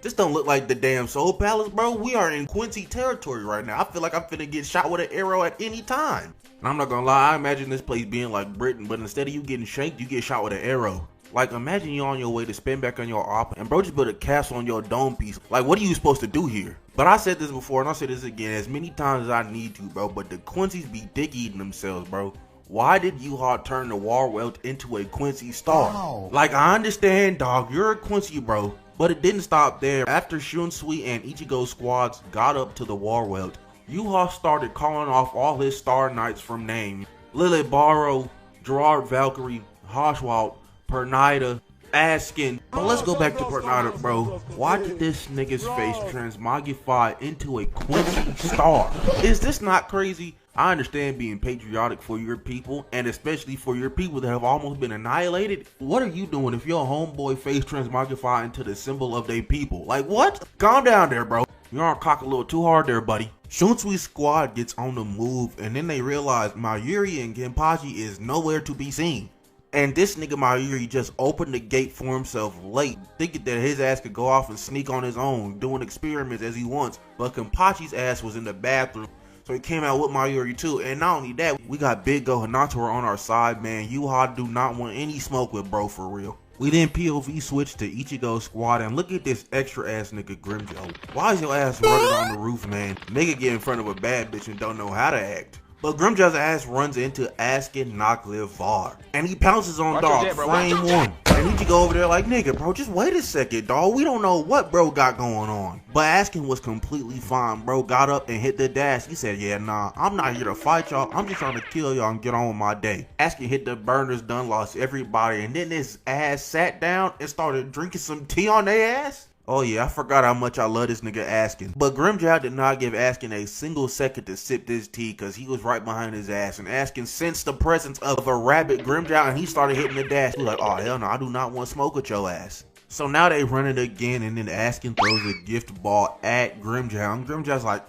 this don't look like the damn Soul Palace, bro. We are in Quincy territory right now. I feel like I'm finna get shot with an arrow at any time. And I'm not gonna lie, I imagine this place being like Britain, but instead of you getting shanked, you get shot with an arrow. Like, imagine you're on your way to spin back on your op, and bro just built a castle on your dome piece. Like, what are you supposed to do here? But I said this before, and I'll say this again as many times as I need to, bro. But the Quincy's be dick-eating themselves, bro. Why did Yhwach turn the War Welt into a Quincy star? Wow. Like, I understand, dog, you're a Quincy, bro. But it didn't stop there. After Shunsui and Ichigo's squads got up to the War Welt, Yhwach started calling off all his Star Knights from name. Lille Barro, Gerard Valkyrie, Haschwalth, Pernida, Askin. But let's go back to Pernida, bro. Why did this nigga's face transmogrify into a Quincy star? Is this not crazy? I understand being patriotic for your people, and especially for your people that have almost been annihilated. What are you doing if your homeboy face transmogrify into the symbol of their people? Like, what? Calm down there, bro. You're on cock a little too hard there, buddy. Shunsui's squad gets on the move, and then they realize Mayuri and Genpachi is nowhere to be seen. And this nigga Mayuri just opened the gate for himself late, thinking that his ass could go off and sneak on his own, doing experiments as he wants. But Genpachi's ass was in the bathroom, so he came out with Mayuri too. And not only that, we got Big Go and Hanatora on our side, man. Yhwach do not want any smoke with bro for real. We then POV switch to Ichigo's squad, and look at this extra ass nigga Grimmjow. Why is your ass running on the roof, man? Nigga get in front of a bad bitch and don't know how to act. But Grimmjow's ass runs into Askin Lille Barro, and he pounces on dog frame 1. And Ichigo over there like, nigga bro, just wait a second dog, we don't know what bro got going on. But Askin was completely fine. Bro got up and hit the dash. He said, yeah nah, I'm not here to fight y'all, I'm just trying to kill y'all and get on with my day. Askin hit the burners, done lost everybody, and then his ass sat down and started drinking some tea on their ass. Oh yeah, I forgot how much I love this nigga Askin. But Grimmjow did not give Askin a single second to sip this tea because he was right behind his ass. And Askin sensed the presence of a rabbit Grimmjow and he started hitting the dash. He was like, oh hell no, I do not want to smoke with your ass. So now they run it again, and then Askin throws a gift ball at Grimmjow. And Grimmjow's like,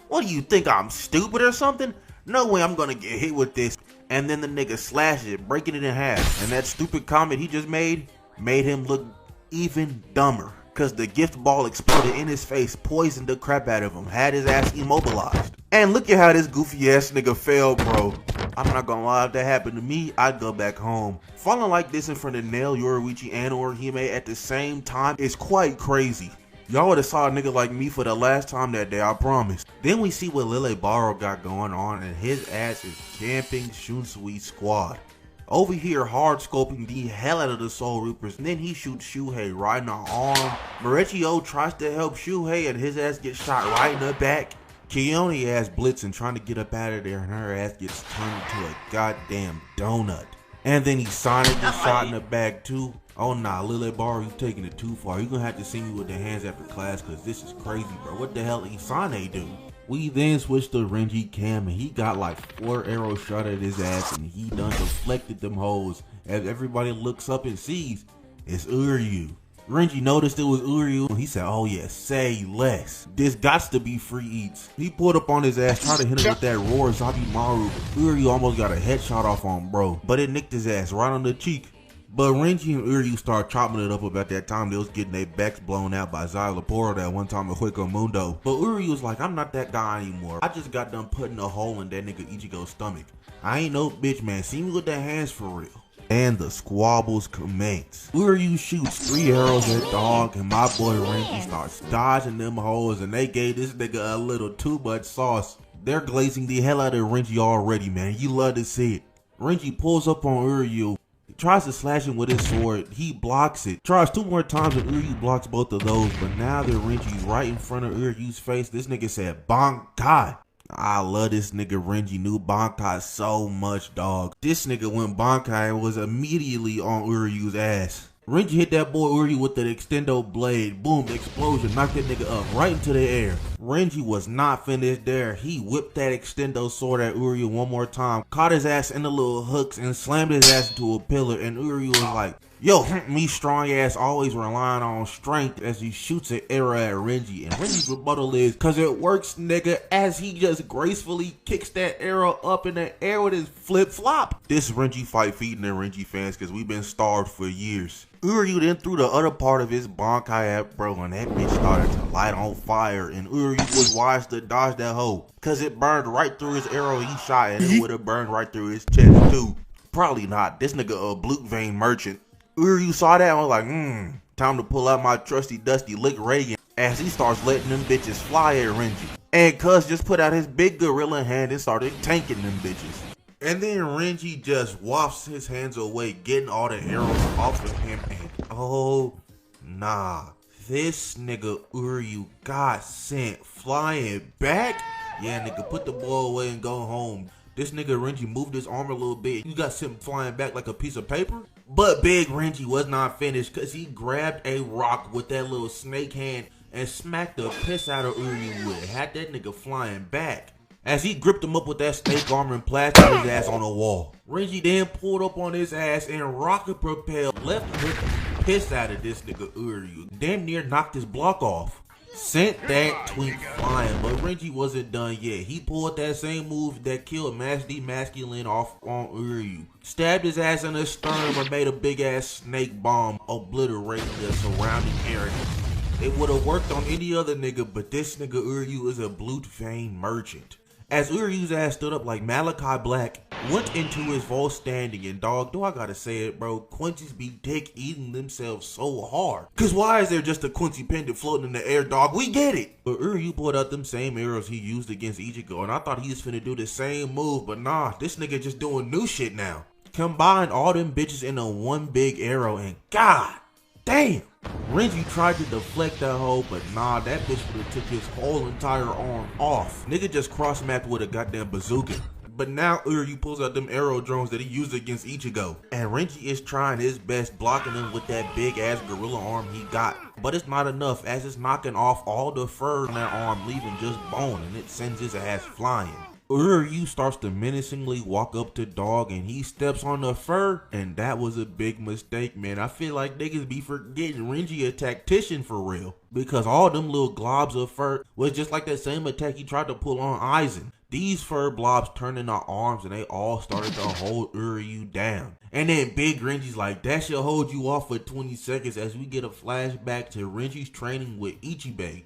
what do you think, I'm stupid or something? No way I'm gonna get hit with this. And then the nigga slashes it, breaking it in half. And that stupid comment he just made him look even dumber. Cause the gift ball exploded in his face, poisoned the crap out of him, had his ass immobilized. And look at how this goofy ass nigga fell, bro. I'm not gonna lie, if that happened to me, I'd go back home. Falling like this in front of Nail, Yoruichi, and Orihime at the same time is quite crazy. Y'all would've saw a nigga like me for the last time that day, I promise. Then we see what Lille Barro got going on, and his ass is camping Shunsui's squad. Over here, hard scoping the hell out of the Soul Reapers, and then he shoots Shuhei right in the arm. Morechio tries to help Shuhei, and his ass gets shot right in the back. Keone ass blitzing, trying to get up out of there, and her ass gets turned into a goddamn donut. And then he Sonic gets shot in the back too. Oh nah, Lille Barro, you taking it too far. You gonna have to see me with the hands after class, cause this is crazy, bro. What the hell Isane do? We then switched to Renji Cam and he got like 4 arrows shot at his ass and he done deflected them hoes. As everybody looks up and sees, it's Uryu. Renji noticed it was Uryu and he said, oh yeah, say less. This gots to be free eats. He pulled up on his ass, tried to hit him with that roar Zabimaru. Uryu almost got a headshot off on bro, but it nicked his ass right on the cheek. But Renji and Uryu started chopping it up about that time they was getting their backs blown out by Lille Barro that one time at Hueco Mundo. But Uryu was like, I'm not that guy anymore. I just got done putting a hole in that nigga Ichigo's stomach. I ain't no bitch, man. See me with the hands for real. And the squabbles commence. Uryu shoots 3 arrows at dog and my boy Renji starts dodging them hoes and they gave this nigga a little too much sauce. They're glazing the hell out of Renji already, man. You love to see it. Renji pulls up on Uryu. He tries to slash him with his sword. He blocks it. Tries 2 more times and Uryu blocks both of those. But now that Renji's right in front of Uryu's face, this nigga said Bankai. I love this nigga Renji. Knew Bankai so much, dog. This nigga went Bankai and was immediately on Uryu's ass. Renji hit that boy Uryu with the extendo blade. Boom, explosion, knocked that nigga up right into the air. Renji was not finished there. He whipped that extendo sword at Uryu one more time, caught his ass in the little hooks and slammed his ass into a pillar, and Uryu was like, yo, me strong ass always relying on strength, as he shoots an arrow at Renji. And Renji's rebuttal is, cause it works, nigga, as he just gracefully kicks that arrow up in the air with his flip flop. This Renji fight feeding the Renji fans cause we've been starved for years. Uryu then threw the other part of his Bankai at bro and that bitch started to light on fire and Uryu was wise to dodge that hoe cause it burned right through his arrow he shot and it would have burned right through his chest too. Probably not. This nigga a blue vein merchant. Uryu saw that and was like, time to pull out my trusty dusty lick Reagan as he starts letting them bitches fly at Renji. And cuz just put out his big gorilla hand and started tanking them bitches. And then Renji just wafts his hands away, getting all the arrows off of him, and oh, nah. This nigga Uryu got sent flying back? Yeah, nigga, put the ball away and go home. This nigga Renji moved his arm a little bit. You got sent flying back like a piece of paper? But big Renji was not finished because he grabbed a rock with that little snake hand and smacked the piss out of Uryu with it. Had that nigga flying back. As he gripped him up with that snake arm and plastered his ass on the wall. Renji then pulled up on his ass and rocket propelled left hook piss out of this nigga Uryu. Damn near knocked his block off. Sent that tweet flying, but Renji wasn't done yet. He pulled that same move that killed Mass D Masculine off on Uryu. Stabbed his ass in the sternum and made a big ass snake bomb, obliterating the surrounding area. It would have worked on any other nigga, but this nigga Uryu is a blue vein merchant. As Uryu's ass stood up like Malachi Black, went into his full standing, and dog, do I gotta say it, bro, Quincy's be dick eating themselves so hard. Cause why is there just a Quincy pendant floating in the air, dog? We get it! But Uryu pulled out them same arrows he used against Ichigo, and I thought he was finna do the same move, but nah, this nigga just doing new shit now. Combined all them bitches into one big arrow, and god damn! Renji tried to deflect that hoe, but nah, that bitch would've took his whole entire arm off. Nigga just cross-mapped with a goddamn bazooka. But now Uryu pulls out them arrow drones that he used against Ichigo. And Renji is trying his best blocking him with that big ass gorilla arm he got. But it's not enough as it's knocking off all the fur on that arm, leaving just bone, and it sends his ass flying. Uryu starts to menacingly walk up to dog and he steps on the fur, and that was a big mistake, man. I feel like niggas be forgetting Renji a tactician for real, because all them little globs of fur was just like that same attack he tried to pull on Aizen. These fur blobs turned into arms and they all started to hold Uryu down. And then big Renji's like, that should hold you off for 20 seconds as we get a flashback to Renji's training with Ichigo.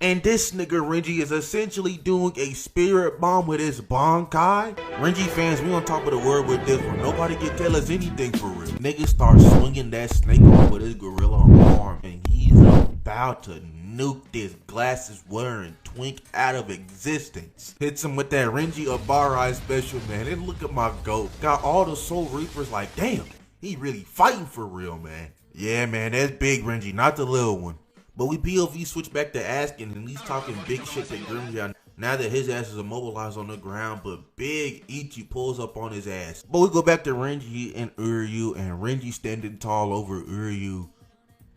And this nigga Renji is essentially doing a spirit bomb with his Bankai. Renji fans, we on top of the world with this one. Nobody can tell us anything for real. Nigga starts swinging that snake arm with his gorilla arm, and he's about to nuke this glasses wearing twink out of existence. Hits him with that Renji Abarai special, man. And look at my goat. Got all the Soul Reapers like, damn, he really fighting for real, man. Yeah, man, that's big Renji, not the little one. But we POV switch back to Askin and he's talking big shit to Grimja now that his ass is immobilized on the ground, but big Ichi pulls up on his ass. But we go back to Renji and Uryu, and Renji standing tall over Uryu.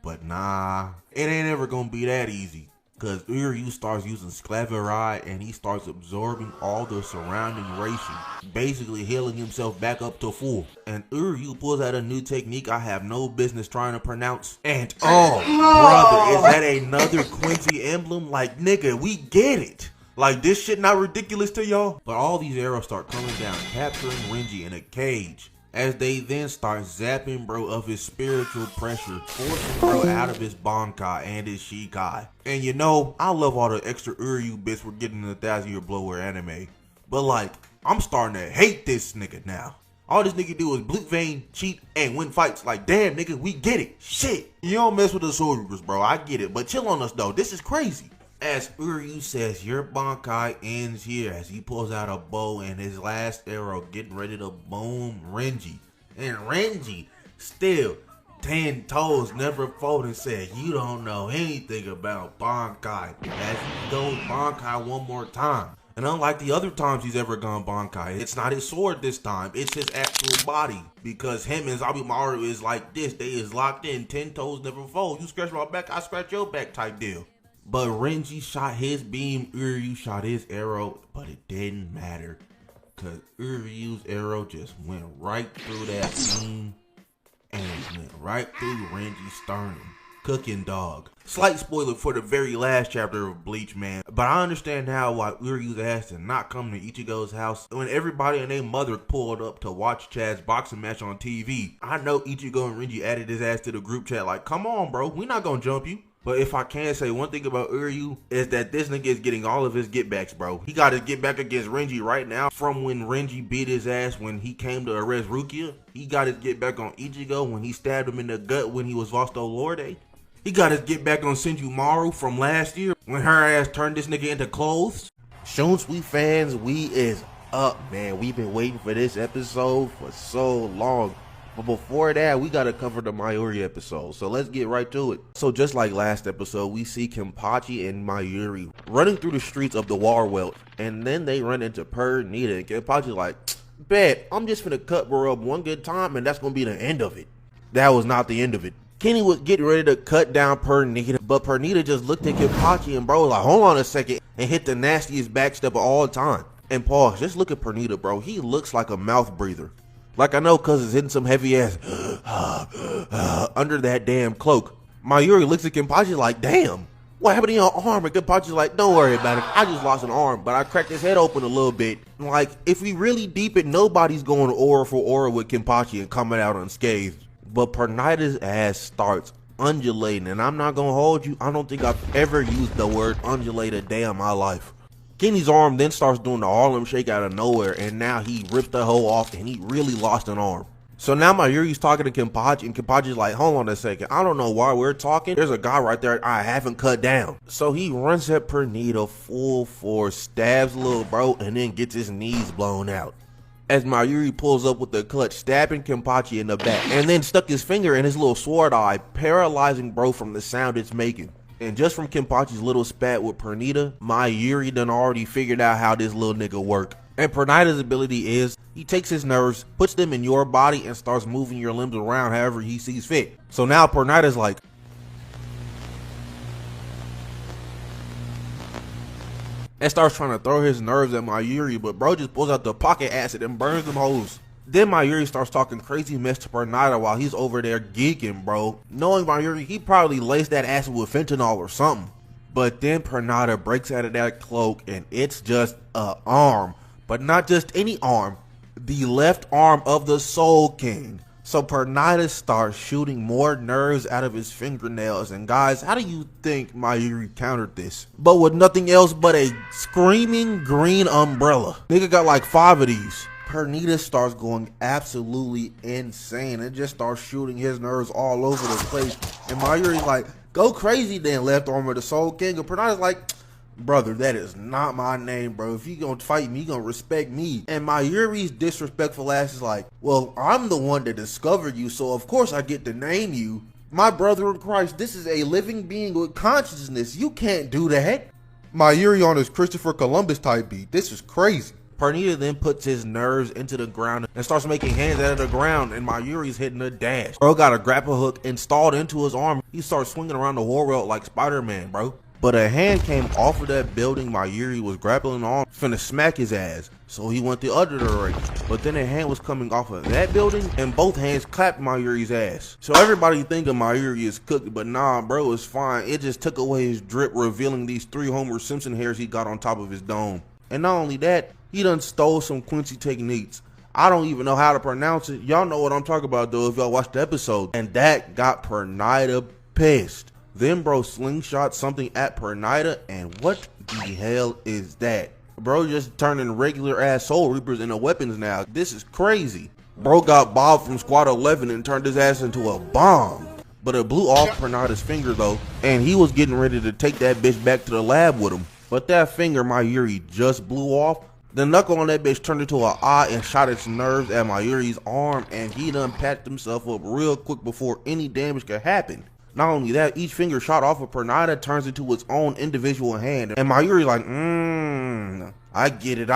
But nah, it ain't ever gonna be that easy. Cause Uryu starts using Sclavirai and he starts absorbing all the surrounding rations, basically healing himself back up to full. And Uryu pulls out a new technique I have no business trying to pronounce. And oh, brother, is that another Quincy emblem? Like, nigga, we get it. Like, this shit not ridiculous to y'all? But all these arrows start coming down, capturing Renji in a cage. As they then start zapping bro of his spiritual pressure, forcing bro out of his Bankai and his Shikai. And you know, I love all the extra Uryu bits we're getting in the 1,000 Year Blower anime. But like, I'm starting to hate this nigga now. All this nigga do is bleed vein, cheat, and win fights. Like, damn nigga, we get it. Shit. You don't mess with the soldiers, bro. I get it. But chill on us though. This is crazy. As Uryu says, your Bankai ends here as he pulls out a bow and his last arrow getting ready to boom Renji. And Renji still 10 toes never fold and said, you don't know anything about Bankai. As he goes Bankai one more time. And unlike the other times he's ever gone Bankai, it's not his sword this time, it's his actual body. Because him and Zabimaru is like this, they is locked in, 10 toes never fold. You scratch my back, I scratch your back type deal. But Renji shot his beam, Uryu shot his arrow, but it didn't matter. Cause Uryu's arrow just went right through that beam and it went right through Renji's sternum. Cooking dog. Slight spoiler for the very last chapter of Bleach, man. But I understand now why Uryu's ass did not come to Ichigo's house when everybody and their mother pulled up to watch Chad's boxing match on TV. I know Ichigo and Renji added his ass to the group chat like, come on bro, we not gonna jump you. But if I can say one thing about Uryu, is that this nigga is getting all of his get backs, bro. He got his get back against Renji right now from when Renji beat his ass when he came to arrest Rukia. He got his get back on Ichigo when he stabbed him in the gut when he was Vasto Lorde. He got his get back on Senjumaru from last year when her ass turned this nigga into clothes. Shunsui fans, we is up, man. We've been waiting for this episode for so long. But before that, we gotta cover the Mayuri episode, so let's get right to it. So just like last episode, we see Kenpachi and Mayuri running through the streets of the Warwelt, and then they run into Pernida, and Kenpachi's like, bet, I'm just finna cut bro up one good time, and that's gonna be the end of it. That was not the end of it. Kenny was getting ready to cut down Pernida, but Pernida just looked at Kenpachi and bro was like, hold on a second, and hit the nastiest backstep of all time. And pause, just look at Pernida, bro. He looks like a mouth breather. Like I know cuz it's hitting some heavy ass under that damn cloak. Mayuri looks at Kenpachi like, damn, what happened to your arm? And Kenpachi's like, don't worry about it. I just lost an arm, but I cracked his head open a little bit. Like, if we really deep it, nobody's going aura for aura with Kenpachi and coming out unscathed. But Pernida's ass starts undulating, and I'm not gonna hold you, I don't think I've ever used the word undulate a day in my life. Kenny's arm then starts doing the Harlem Shake out of nowhere, and now he ripped the hoe off and he really lost an arm. So now Mayuri's talking to Kenpachi, and Kenpachi's like, hold on a second, I don't know why we're talking. There's a guy right there I haven't cut down. So he runs at Pernida full force, stabs little bro, and then gets his knees blown out. As Mayuri pulls up with the clutch, stabbing Kenpachi in the back, and then stuck his finger in his little sword eye, paralyzing bro from the sound it's making. And just from Kenpachi's little spat with Pernida, Mayuri done already figured out how this little nigga work. And Pernida's ability is, he takes his nerves, puts them in your body, and starts moving your limbs around however he sees fit. So now Pernida's like, and starts trying to throw his nerves at Mayuri, but bro just pulls out the pocket acid and burns them hoes. Then Mayuri starts talking crazy mess to Pernida while he's over there geeking, bro. Knowing Mayuri, he probably laced that acid with fentanyl or something. But then Pernida breaks out of that cloak and it's just a arm. But not just any arm, the left arm of the Soul King. So Pernida starts shooting more nerves out of his fingernails. And guys, how do you think Mayuri countered this? But with nothing else but a screaming green umbrella. Nigga got like 5 of these. Pernida starts going absolutely insane and just starts shooting his nerves all over the place. And Mayuri's like, go crazy then, left arm of the Soul King. And Pernida's like, brother, that is not my name, bro. If you gonna fight me, you gonna respect me. And Mayuri's disrespectful ass is like, well, I'm the one that discovered you, so of course I get to name you. My brother in Christ, this is a living being with consciousness. You can't do that. Mayuri on his Christopher Columbus type beat. This is crazy. Pernida then puts his nerves into the ground and starts making hands out of the ground, and Mayuri's hitting a dash. Bro got a grapple hook installed into his arm. He starts swinging around the Warwelt like Spider-Man, bro. But a hand came off of that building Mayuri was grappling on, finna smack his ass. So he went the other direction. But then a hand was coming off of that building, and both hands clapped Mayuri's ass. So everybody thinking Mayuri is cooked, but nah, bro, it's fine. It just took away his drip, revealing these 3 Homer Simpson hairs he got on top of his dome. And not only that, he done stole some Quincy techniques. I don't even know how to pronounce it. Y'all know what I'm talking about though if y'all watched the episode. And that got Pernida pissed. Then bro slingshot something at Pernida, and what the hell is that? Bro just turning regular ass Soul Reapers into weapons now. This is crazy. Bro got Bob from Squad 11 and turned his ass into a bomb. But it blew off Pernida's finger though, and he was getting ready to take that bitch back to the lab with him. But that finger Mayuri just blew off. The knuckle on that bitch turned into an eye and shot its nerves at Mayuri's arm, and he done patched himself up real quick before any damage could happen. Not only that, each finger shot off of Pernida turns into its own individual hand, and Mayuri like, I get it,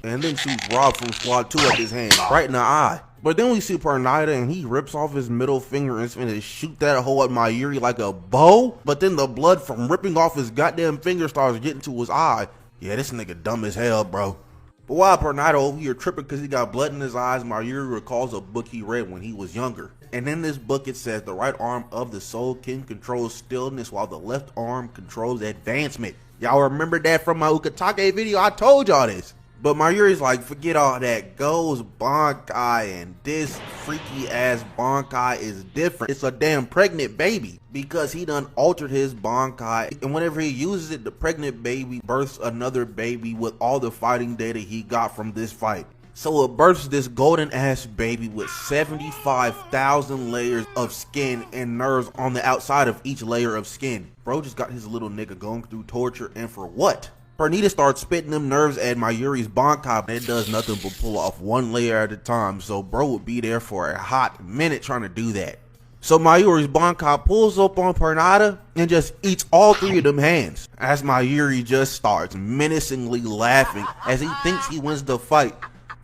and then shoots Rob from Squad 2 at his hand, right in the eye. But then we see Pernida and he rips off his middle finger and is finna shoot that hole at Mayuri like a bow, but then the blood from ripping off his goddamn finger starts getting to his eye. Yeah, this nigga dumb as hell, bro. But while Pernida over here tripping because he got blood in his eyes, Mayuri recalls a book he read when he was younger. And in this book it says the right arm of the Soul King controls stillness while the left arm controls advancement. Y'all remember that from my Ukitake video? I told y'all this. But Mayuri's like, forget all that, goes Bankai, and this freaky ass Bankai is different. It's a damn pregnant baby because he done altered his Bankai, and whenever he uses it, the pregnant baby births another baby with all the fighting data he got from this fight. So it births this golden ass baby with 75,000 layers of skin and nerves on the outside of each layer of skin. Bro just got his little nigga going through torture, and for what? Pernida starts spitting them nerves at Mayuri's Bankai, and it does nothing but pull off one layer at a time, so bro would be there for a hot minute trying to do that. So Mayuri's Bankai pulls up on Pernida and just eats all 3 of them hands, as Mayuri just starts menacingly laughing as he thinks he wins the fight.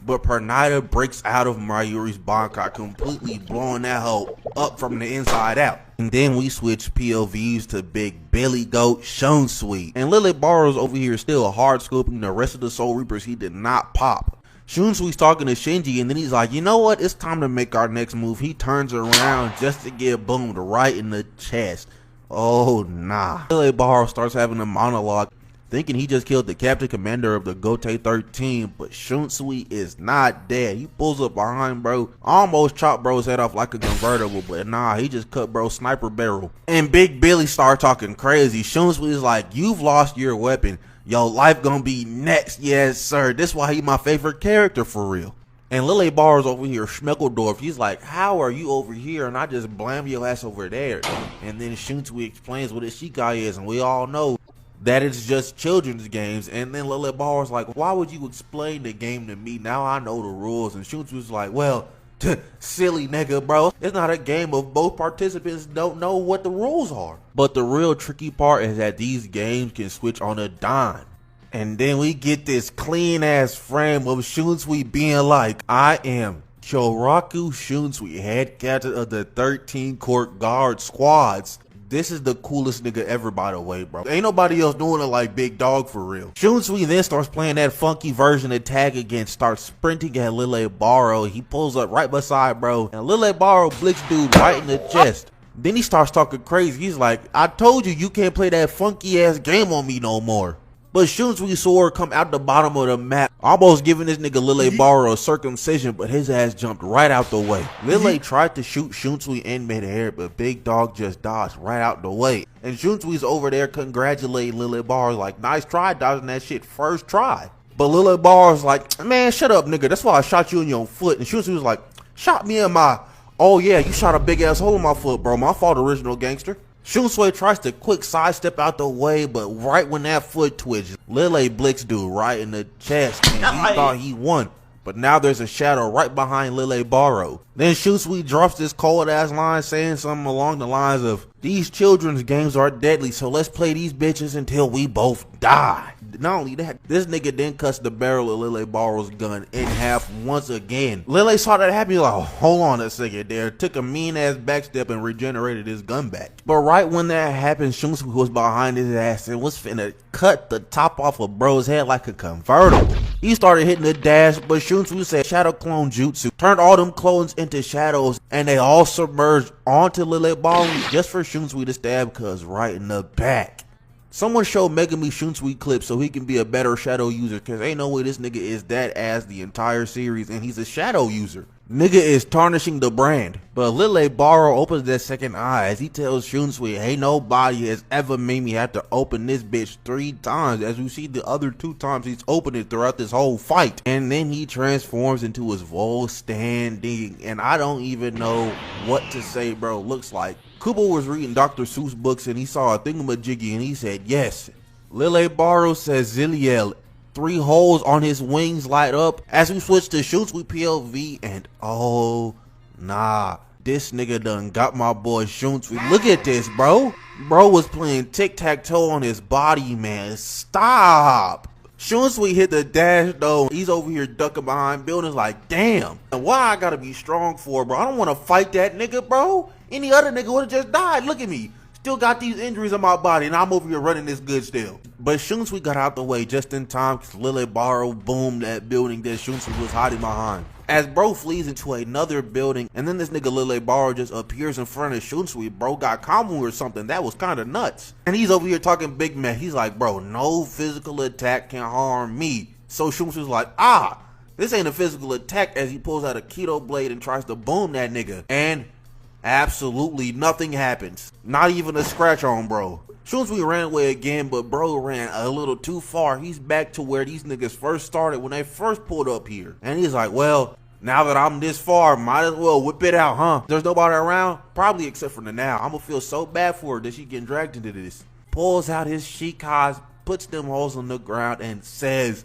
But Pernida breaks out of Mayuri's Bankai, completely blowing that hoe up from the inside out. And then we switch POVs to big Billy Goat Shunsui. And Lille Barro's over here still hard scoping the rest of the Soul Reapers he did not pop. Shunsui's talking to Shinji, and then he's like, you know what, it's time to make our next move. He turns around just to get boomed right in the chest. Oh nah. Lille Barro starts having a monologue, thinking he just killed the captain commander of the Gote 13, but Shunsui is not dead. He pulls up behind bro, almost chopped bro's head off like a convertible, but nah, he just cut bro's sniper barrel. And Big Billy started talking crazy. Shunsui is like, you've lost your weapon. Yo, life gonna be next. Yes, sir. This why he my favorite character for real. And Lille Barro's over here, Schmeckledorf. He's like, how are you over here and I just blam your ass over there? And then Shunsui explains what his Shikai is, and we all know that it's just children's games. And then Lille Barro's like, why would you explain the game to me? Now I know the rules. And Shunsui's like, well, silly nigga, bro. It's not a game if both participants don't know what the rules are. But the real tricky part is that these games can switch on a dime. And then we get this clean ass frame of Shunsui being like, I am Kyoraku Shunsui, head captain of the 13 court guard squads. This is the coolest nigga ever, by the way, bro. Ain't nobody else doing it like Big Dog for real. Shunsui then starts playing that funky version of tag again, starts sprinting at Lille Barro. He pulls up right beside bro, and Lille Barro blicks dude right in the chest. Then he starts talking crazy. He's like, I told you, you can't play that funky ass game on me no more. But Shunsui's sword come out the bottom of the map, almost giving this nigga Lille Barro a circumcision, but his ass jumped right out the way. Lille tried to shoot Shunsui in midair, but Big Dog just dodged right out the way. And Shunsui's over there congratulating Lille Barro like, nice try dodging that shit first try. But Lille Barro's like, man, shut up nigga, that's why I shot you in your foot. And Shunsui was like, shot me in my, oh yeah, you shot a big ass hole in my foot, bro, my fault, original gangster. Shunsui tries to quick sidestep out the way, but right when that foot twitches, Lille blicks dude right in the chest, and he thought he won. But now there's a shadow right behind Lille Barro. Then Shunsui drops this cold ass line saying something along the lines of, "These children's games are deadly, so let's play these bitches until we both die." Not only that, this nigga then cuts the barrel of Lille Barro's gun in half once again. Lille saw that happen, like, oh, hold on a second there, took a mean ass backstep and regenerated his gun back. But right when that happened, Shunsui was behind his ass and was finna cut the top off of bro's head like a convertible. He started hitting the dash, but Shunsui said shadow clone jutsu, turned all them clones into shadows, and they all submerged onto Lille Barro just for Shunsui to stab cuz right in the back. Someone showed Megami Shunsui clips so he can be a better shadow user, cause ain't no way this nigga is that ass the entire series and he's a shadow user. Nigga is tarnishing the brand. But Lille Barro opens that second eye as he tells Shunsui, "Hey, nobody has ever made me have to open this bitch 3 times, as we see the other 2 times he's opened it throughout this whole fight." And then he transforms into his full standing, and I don't even know what to say, bro. Looks like Kubo was reading Dr. Seuss books and he saw a thingamajiggy and he said, "Yes." Lille Barro says Zilliel. 3 holes on his wings light up as we switch to Shunsui POV, and oh nah, this nigga done got my boy Shunsui. Look at this, bro. Bro was playing tic-tac-toe on his body, man. Stop. Shunsui hit the dash though. He's over here ducking behind buildings like, damn. And why I gotta be strong for, bro? I don't want to fight that nigga, bro. Any other nigga would have just died. Look at me. Still got these injuries on my body and I'm over here running this good still. But Shunsui got out the way just in time because Lille Barro boomed that building that Shunsui was hiding behind. As bro flees into another building and then this nigga Lille Barro just appears in front of Shunsui. Bro got Kamu or something. That was kind of nuts. And he's over here talking big man. He's like, bro, no physical attack can harm me. So Shunsui's like, this ain't a physical attack, as he pulls out a keto blade and tries to boom that nigga. And absolutely nothing happens. Not even a scratch on bro. Shunsui ran away again, but bro ran a little too far. He's back to where these niggas first started when they first pulled up here. And he's like, well, now that I'm this far, might as well whip it out, huh? There's nobody around? Probably except for Nanao. I'm gonna feel so bad for her that she getting dragged into this. Pulls out his shikas, puts them holes on the ground and says,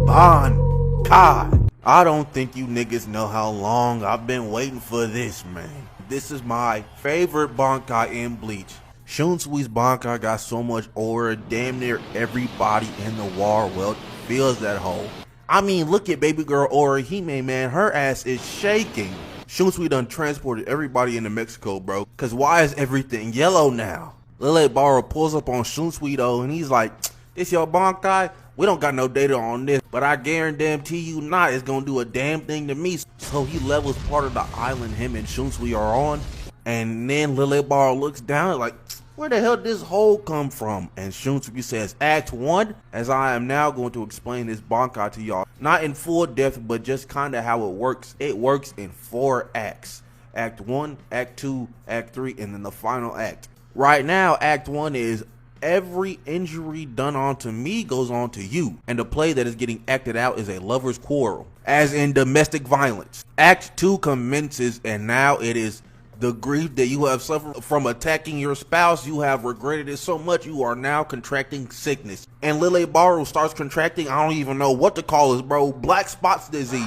Bankai. I don't think you niggas know how long I've been waiting for this, man. This is my favorite Bankai in Bleach. Shunsui's Bankai got so much aura, damn near everybody in the war world feels that hole. I mean, look at baby girl Orihime, man, her ass is shaking. Shunsui done transported everybody into Mexico, bro, cause why is everything yellow now? Lille Barro pulls up on Shunsui though, and he's like, this your Bankai? We don't got no data on this, but I guarantee you not, it's gonna do a damn thing to me. So he levels part of the island him and Shunsui are on, and then Lille Barro looks down like, where the hell did this hole come from? And Shunsui says, Act 1, as I am now going to explain this Bankai to y'all. Not in full depth, but just kinda how it works. It works in 4 acts. Act 1, Act 2, Act 3, and then the final act. Right now, Act 1 is every injury done onto me goes on to you. And the play that is getting acted out is a lover's quarrel, as in domestic violence. Act 2 commences, and now it is the grief that you have suffered from attacking your spouse. You have regretted it so much, you are now contracting sickness. And Lille Barro starts contracting, I don't even know what to call this, bro, black spots disease.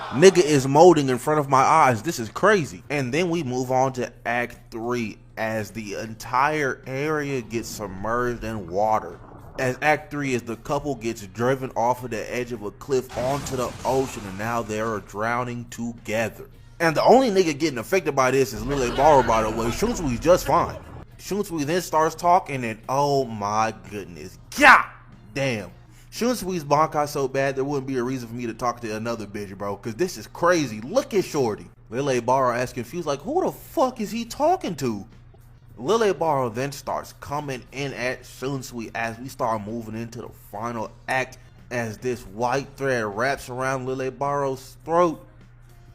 Nigga is molding in front of my eyes. This is crazy. And then we move on to Act 3, as the entire area gets submerged in water. As Act 3 is the couple gets driven off of the edge of a cliff onto the ocean, and now they are drowning together. And the only nigga getting affected by this is Lille Barro, by the way. Shunsui's just fine. Shunsui then starts talking, and oh my goodness, god damn. Shunsui's Bankai so bad there wouldn't be a reason for me to talk to another bitch, bro, because this is crazy. Look at Shorty. Lille Barro asks confused, like, who the fuck is he talking to? Lille Barro then starts coming in at Shunsui as we start moving into the final act, as this white thread wraps around Lille Barro's throat,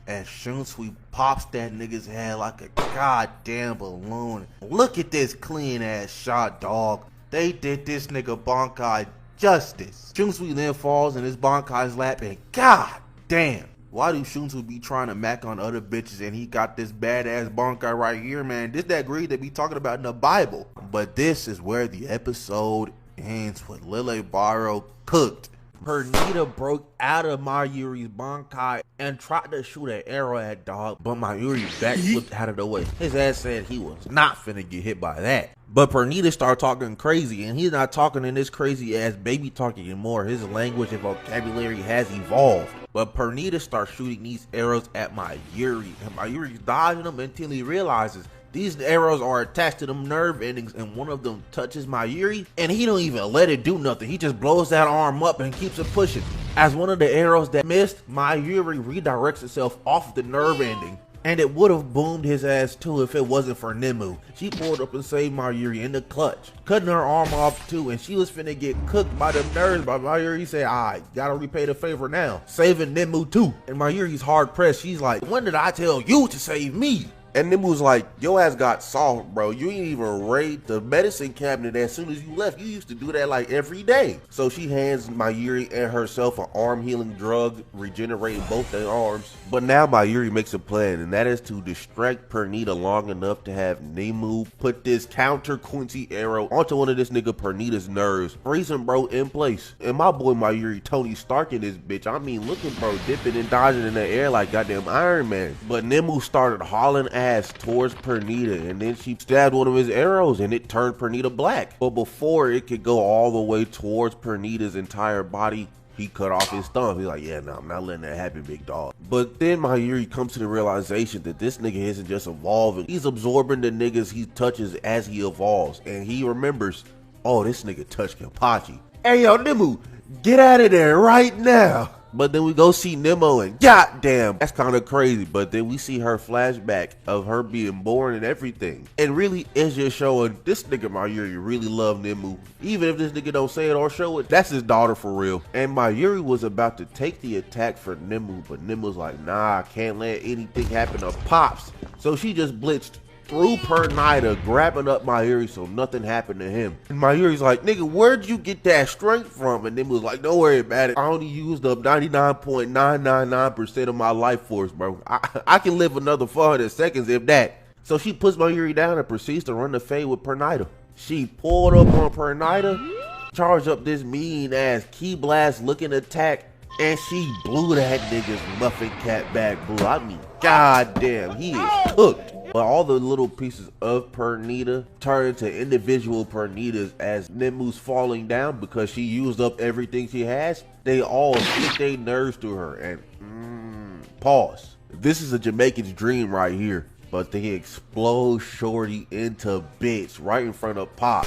and Shunsui pops that nigga's head like a goddamn balloon. Look at this clean ass shot, dog. They did this nigga Bankai justice. Shunsui then falls in his Bankai's lap, and god damn, why do Shunsui be trying to mac on other bitches and he got this badass Bankai right here, man? This that greed they be talking about in the Bible. But this is where the episode ends with Lille Barro cooked. Pernida broke out of Mayuri's Bankai and tried to shoot an arrow at dog, but Mayuri backflipped out of the way. His ass said he was not finna get hit by that. But Pernida started talking crazy, and he's not talking in this crazy ass baby talk anymore. His language and vocabulary has evolved. But Pernida starts shooting these arrows at Mayuri, and Mayuri's dodging them until he realizes these arrows are attached to them nerve endings, and one of them touches Mayuri, and he don't even let it do nothing. He just blows that arm up and keeps it pushing. As one of the arrows that missed, Mayuri redirects itself off the nerve ending, and it would have boomed his ass too if it wasn't for Nemu. She pulled up and saved Mayuri in the clutch, cutting her arm off too, and she was finna get cooked by the nerves. But Mayuri said, "I gotta repay the favor now," saving Nemu too. And Mayuri's hard pressed. She's like, "When did I tell you to save me?" And Nemu's like, "Your ass got soft, bro. You ain't even raid the medicine cabinet as soon as you left. You used to do that like every day." So she hands Mayuri and herself an arm healing drug, regenerating both their arms. But now Mayuri makes a plan, and that is to distract Pernida long enough to have Nemu put this counter Quincy arrow onto one of this nigga Pernida's nerves, freezing bro in place. And my boy Mayuri Tony Stark in this bitch. I mean, looking bro dipping and dodging in the air like goddamn Iron Man. But Nemu started hauling ass towards Pernida, and then she stabbed one of his arrows and it turned Pernida black. But before it could go all the way towards Pernida's entire body, he cut off his thumb. He's like, "Yeah, no, I'm not letting that happen, big dog." But then Mayuri comes to the realization that this nigga isn't just evolving. He's absorbing the niggas he touches as he evolves. And he remembers, oh, this nigga touched Kenpachi. Hey, yo, Nemu, get out of there right now. But then we go see Nemo, and goddamn, that's kind of crazy. But then we see her flashback of her being born and everything. And really, it's just showing this nigga Mayuri really love Nemu. Even if this nigga don't say it or show it, that's his daughter for real. And Mayuri was about to take the attack for Nemu, but Nemu's like, "Nah, I can't let anything happen to Pops." So she just blitzed through Pernida, grabbing up Mayuri so nothing happened to him. And Mayuri's like, "Nigga, where'd you get that strength from?" And then was like, "Don't worry about it. I only used up 99.999% of my life force, bro. I can live another 400 seconds if that." So she puts Mayuri down and proceeds to run the fade with Pernida. She pulled up on Pernida, charged up this mean ass key blast looking attack, and she blew that nigga's muffin cap back, bro. I mean, goddamn, he is cooked. But all the little pieces of Pernida turn into individual Pernidas as Nemu's falling down because she used up everything she has. They all stick their nerves to her and pause. This is a Jamaican's dream right here. But they explode Shorty into bits right in front of Pop.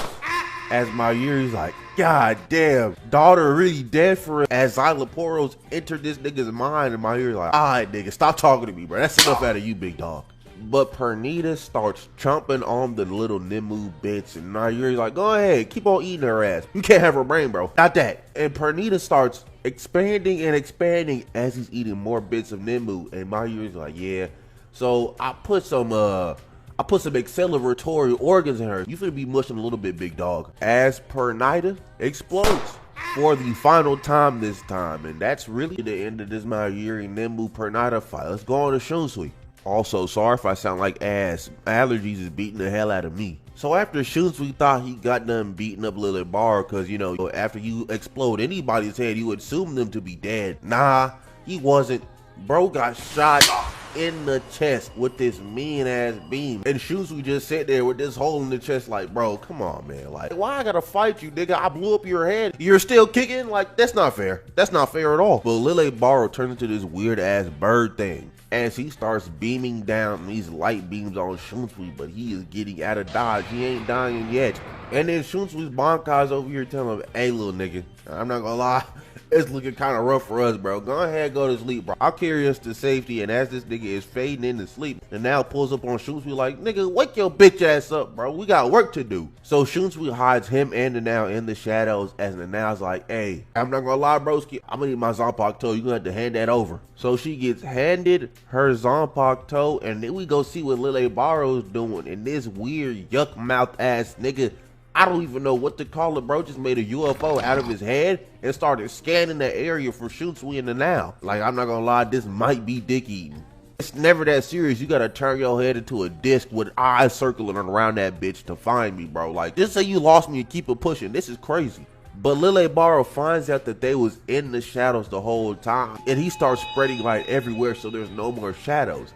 As Mayuri's like, "God damn, daughter really dead for it." As Xyloporos entered this nigga's mind, and Mayuri's like, "Alright nigga, stop talking to me, bro. That's enough out of you, big dog." But Pernida starts chomping on the little Nemu bits, and Mayuri's like, "Go ahead, keep on eating her ass. You can't have her brain, bro. Not that." And Pernida starts expanding and expanding as he's eating more bits of Nemu, and Mayuri's like, "Yeah. So I put some acceleratory organs in her. You finna be mushing a little bit, big dog." As Pernida explodes for the final time this time, and that's really the end of this Mayuri Nemu Pernida fight. Let's go on to Shunsui. Also, sorry if I sound like ass. Allergies is beating the hell out of me. So after Shunsui thought he got done beating up Lille Barro, because, you know, after you explode anybody's head, you would assume them to be dead. Nah, he wasn't. Bro got shot in the chest with this mean ass beam. And Shunsui just sit there with this hole in the chest like, "Bro, come on, man. Like, why I gotta fight you, nigga? I blew up your head. You're still kicking? Like, that's not fair. That's not fair at all." But Lille Barro turns into this weird ass bird thing as he starts beaming down these light beams on Shunsui, but he is getting out of dodge. He ain't dying yet. And then Shunsui's Bankai's over here telling him, "Hey, little nigga, I'm not gonna lie, it's looking kind of rough for us, bro. Go ahead, go to sleep, bro. I'll carry us to safety." And as this nigga is fading into sleep, Nanao pulls up on Shunsui like, "Nigga, wake your bitch ass up, bro. We got work to do." So Shunsui hides him and Nanao in the shadows as Nanao's like, "Hey, I'm not gonna lie, broski. I'm gonna need my Zanpakuto. You're gonna have to hand that over." So she gets handed her Zanpakuto, and then we go see what Lille Barro's doing. And this weird yuck mouth ass nigga, I don't even know what to call it, bro, just made a UFO out of his head and started scanning the area for Shunsui and Nanao. Like, I'm not gonna lie, this might be dick eating. It's never that serious. You gotta turn your head into a disc with eyes circling around that bitch to find me, bro. Like, just say you lost me and keep it pushing. This is crazy. But Lille Barro finds out that they was in the shadows the whole time, and he starts spreading light everywhere so there's no more shadows.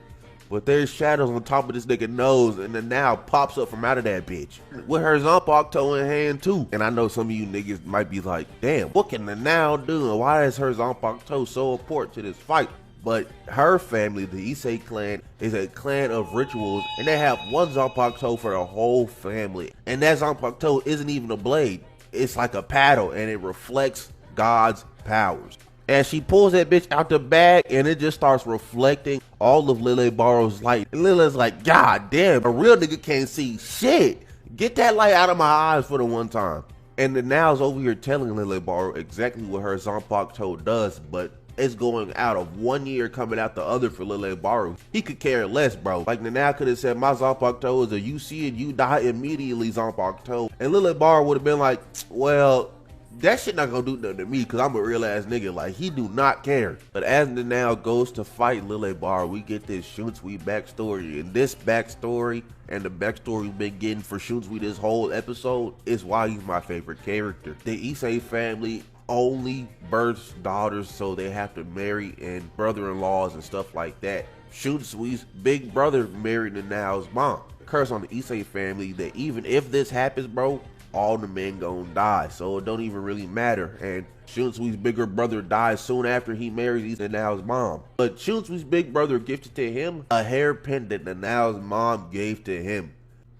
But there's shadows on top of this nigga nose, and then now pops up from out of that bitch with her Zanpakuto in hand too. And I know some of you niggas might be like, damn, what can the now do? And why is her Zanpakuto so important to this fight? But her family, the Issei clan, is a clan of rituals, and they have one Zanpakuto for the whole family. And that Zanpakuto isn't even a blade. It's like a paddle, and it reflects God's powers. And she pulls that bitch out the bag, and it just starts reflecting all of Lille Barro's light. And Lille's like, God damn, a real nigga can't see shit. Get that light out of my eyes for the one time. And the Now's over here telling Lille Barro exactly what her Zanpakuto does, but it's going out of 1 year coming out the other for Lille Barro. He could care less, bro. Like, Nanao could have said, my Zanpakuto is a you see it, you die immediately Zanpakuto. And Lille Barro would have been like, well, that shit not gonna do nothing to me because I'm a real ass nigga. Like, he do not care. But as Nanao goes to fight Lille Barro, we get this Shunsui backstory. And this backstory and the backstory we've been getting for Shunsui this whole episode is why he's my favorite character. The Issei family only births daughters, so they have to marry, and brother-in-laws and stuff like that. Shunsui's big brother married Nanao's mom. Curse on the Issei family that even if this happens, bro, all the men gonna die, so it don't even really matter. And Shunsui's bigger brother dies soon after he marries Nanao's mom. But Shunsui's big brother gifted to him a hairpin that Nanao's mom gave to him.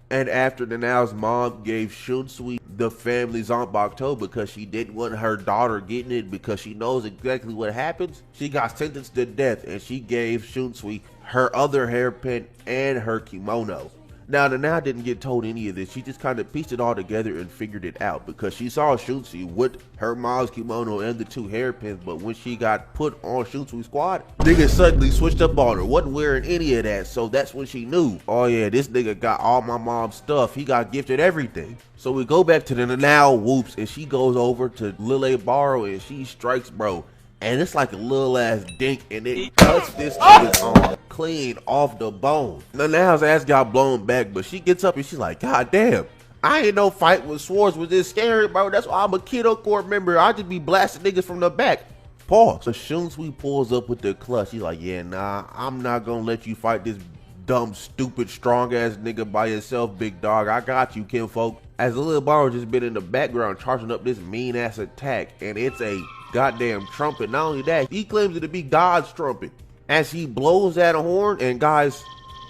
And after Nanao's mom gave Shunsui the family's Zanpakuto because she didn't want her daughter getting it because she knows exactly what happens, she got sentenced to death, and she gave Shunsui her other hairpin and her kimono. Now, Nanao didn't get told any of this. She just kind of pieced it all together and figured it out because she saw Shunsui with her mom's kimono and the two hairpins, but when she got put on Shunsui's squad, nigga suddenly switched up on her. Wasn't wearing any of that, so that's when she knew, oh yeah, this nigga got all my mom's stuff. He got gifted everything. So we go back to the Nanao whoops, and she goes over to Lille Barro and she strikes bro. And it's like a little ass dink, and it cuts this nigga's arm clean off the bone. Nanao's ass got blown back, but she gets up and she's like, God damn, I ain't no fight with swords was this scary, bro. That's why I'm a Kido Court member. I just be blasting niggas from the back. Pause. So Shunsui pulls up with the clutch. He's like, yeah, nah, I'm not gonna let you fight this dumb, stupid, strong ass nigga by yourself, big dog. I got you, kinfolk. As Lille Barro just been in the background charging up this mean ass attack, and it's a goddamn trumpet. Not only that, he claims it to be God's trumpet. As he blows that horn, and guys,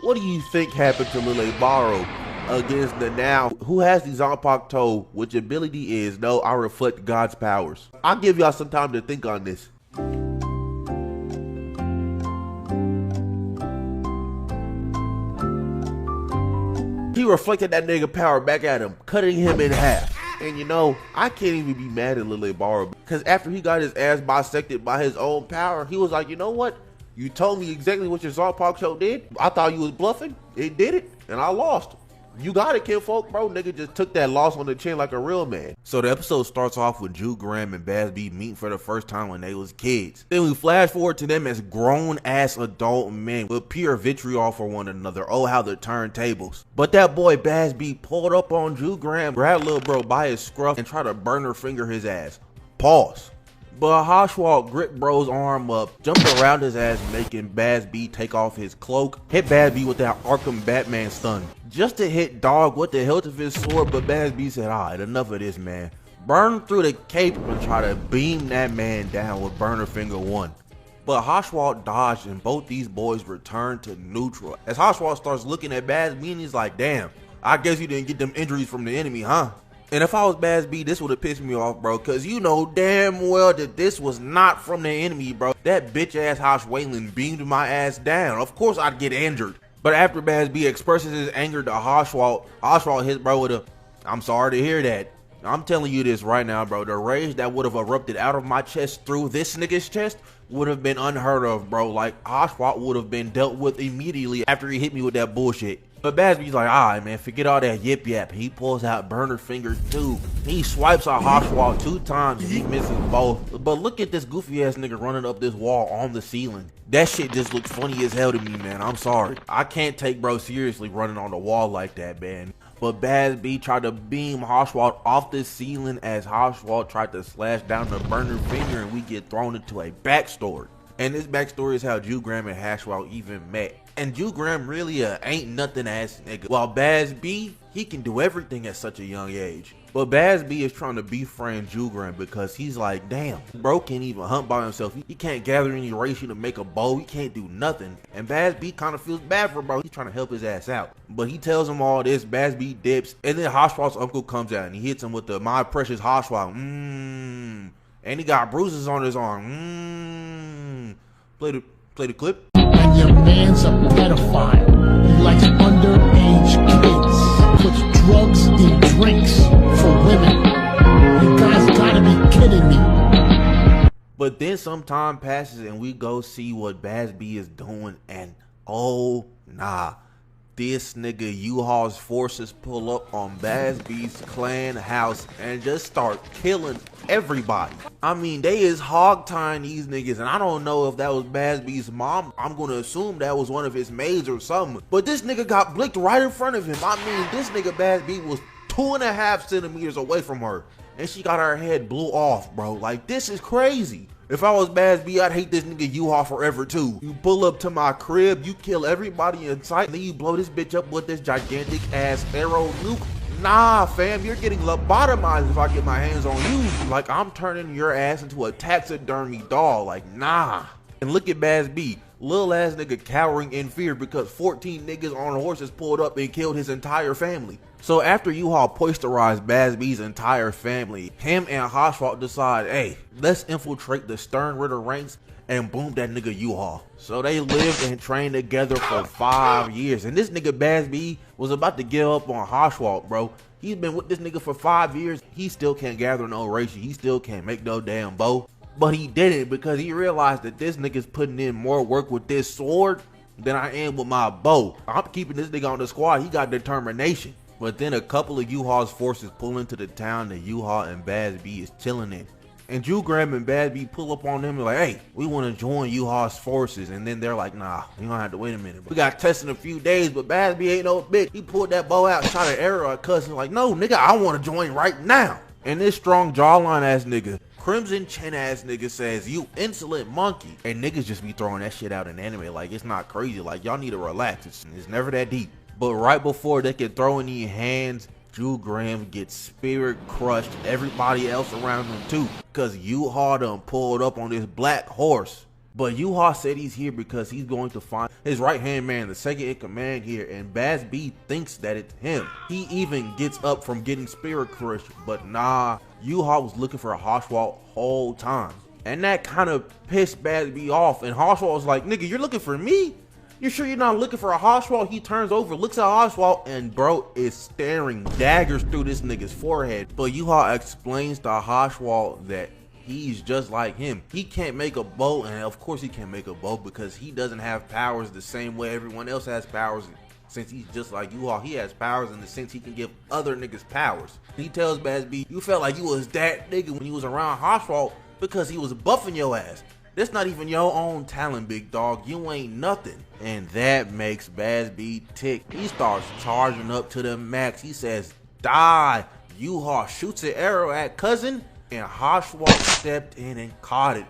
what do you think happened to Lille Barro against Nanao, who has the Zanpakuto, which ability is, no, I reflect God's powers. I'll give y'all some time to think on this. He reflected that nigga power back at him, cutting him in half. And you know, I can't even be mad at Lille Barro because after he got his ass bisected by his own power, he was like, you know what? You told me exactly what your Zanpakuto did. I thought you was bluffing. It did it, and I lost. You got it, kinfolk, bro. Nigga just took that loss on the chin like a real man. So the episode starts off with Jushiro and Bazz-B meeting for the first time when they was kids. Then we flash forward to them as grown-ass adult men with pure vitriol for one another. Oh, how the turntables. But that boy Bazz-B pulled up on Jushiro, grabbed little bro by his scruff, and tried to burn her finger his ass. Pause. But Haschwalth gripped bro's arm up, jumped around his ass, making Bazz-B take off his cloak, hit Bazz-B with that Arkham Batman stun, just to hit dog with the hilt of his sword. But Bazz-B said, alright, enough of this, man. Burn through the cape and try to beam that man down with burner finger 1. But Haschwalth dodged, and both these boys returned to neutral. As Haschwalth starts looking at Bazz-B, and he's like, damn, I guess you didn't get them injuries from the enemy, huh? And if I was Bazz-B, this would have pissed me off, bro, because you know damn well that this was not from the enemy, bro. That bitch-ass Haschwalth beamed my ass down. Of course I'd get injured. But after Bazz-B expresses his anger to Haschwalth, Haschwalth hits bro with a, I'm sorry to hear that. I'm telling you this right now, bro. The rage that would have erupted out of my chest through this nigga's chest would have been unheard of, bro. Like, Haschwalth would have been dealt with immediately after he hit me with that bullshit. But Bazz-B's like, alright, man, forget all that yip yap. He pulls out burner finger 2. He swipes at Haschwalth 2 times and he misses both. But look at this goofy ass nigga running up this wall on the ceiling. That shit just looks funny as hell to me, man. I'm sorry. I can't take bro seriously running on the wall like that, man. But Bazz-B tried to beam Haschwalth off the ceiling as Haschwalth tried to slash down the burner finger, and we get thrown into a backstory. And this backstory is how Jugram and Haschwalth even met. And Jugram really ain't nothing ass nigga, while Bazz-B, he can do everything at such a young age. But Bazz-B is trying to befriend Jugram because he's like, damn, bro can't even hunt by himself. He can't gather any ratio to make a bow. He can't do nothing. And Bazz-B kind of feels bad for bro. He's trying to help his ass out. But he tells him all this. Bazz-B dips. And then Haschwalth's uncle comes out and he hits him with the my precious Haschwalth. And he got bruises on his arm. Play the clip. And your man's a pedophile. He likes underage kids. Puts drugs in drinks for women. You guys gotta be kidding me. But then some time passes and we go see what Bazz-B is doing, and oh nah, this nigga Yhwach's forces pull up on Bazz-B's clan house and just start killing everybody. I mean, they is hog tying these niggas, and I don't know if that was Bazz-B's mom. I'm gonna assume that was one of his maids or something. But this nigga got blicked right in front of him. I mean, this nigga Bazz-B was 2.5 centimeters away from her, and she got her head blew off, bro. Like, this is crazy. If I was Bazz-B, I'd hate this nigga Yhwach forever too. You pull up to my crib, you kill everybody in sight, and then you blow this bitch up with this gigantic ass arrow nuke. Nah, fam, you're getting lobotomized if I get my hands on you. Like, I'm turning your ass into a taxidermy doll. Like, nah. And look at Bazz-B, little ass nigga cowering in fear because 14 niggas on horses pulled up and killed his entire family. So after Yhwach poisterized Bazz-B's entire family, him and Haschwalth decide, hey, let's infiltrate the Stern Ritter ranks and boom that nigga Yhwach. So they lived and trained together for 5 years. And this nigga Bazz-B was about to give up on Haschwalth, bro. He's been with this nigga for 5 years. He still can't gather no ratio. He still can't make no damn bow. But he did it because he realized that this nigga's putting in more work with this sword than I am with my bow. I'm keeping this nigga on the squad. He got determination. But then a couple of Yhwach's forces pull into the town that Yhwach and Bazz-B is chilling in. And Jugram and Bazz-B pull up on them and like, hey, we want to join Yhwach's forces. And then they're like, nah, you gonna have to wait a minute. We got tested in a few days, but Bazz-B ain't no bitch. He pulled that bow out, shot an arrow at Cousin like, no, nigga, I want to join right now. And this strong jawline ass nigga, Crimson Chin ass nigga says, you insolent monkey. And niggas just be throwing that shit out in anime like it's not crazy. Like, y'all need to relax. It's never that deep. But right before they can throw any hands, Jugram gets spirit crushed. Everybody else around him too, because Yhwach done pulled up on this black horse. But Yhwach said he's here because he's going to find his right hand man, the second in command here, and Bazz-B thinks that it's him. He even gets up from getting spirit crushed, but nah, Yhwach was looking for a Haschwalth whole time. And that kind of pissed Bazz-B off, and Haschwalth was like, nigga, you're looking for me? You sure you're not looking for a Haschwalth? He turns over, looks at Haschwalth, and bro is staring daggers through this nigga's forehead. But Yhwach explains to Haschwalth that he's just like him. He can't make a bow, and of course he can't make a bow because he doesn't have powers the same way everyone else has powers. Since he's just like Yhwach, he has powers in the sense he can give other niggas powers. He tells Bazz-B, you felt like you was that nigga when you was around Haschwalth because he was buffing your ass. That's not even your own talent, big dog. You ain't nothing. And that makes Bazz-B tick. He starts charging up to the max. He says, die. Yhwach shoots an arrow at Cousin, and Haschwalth stepped in and caught it.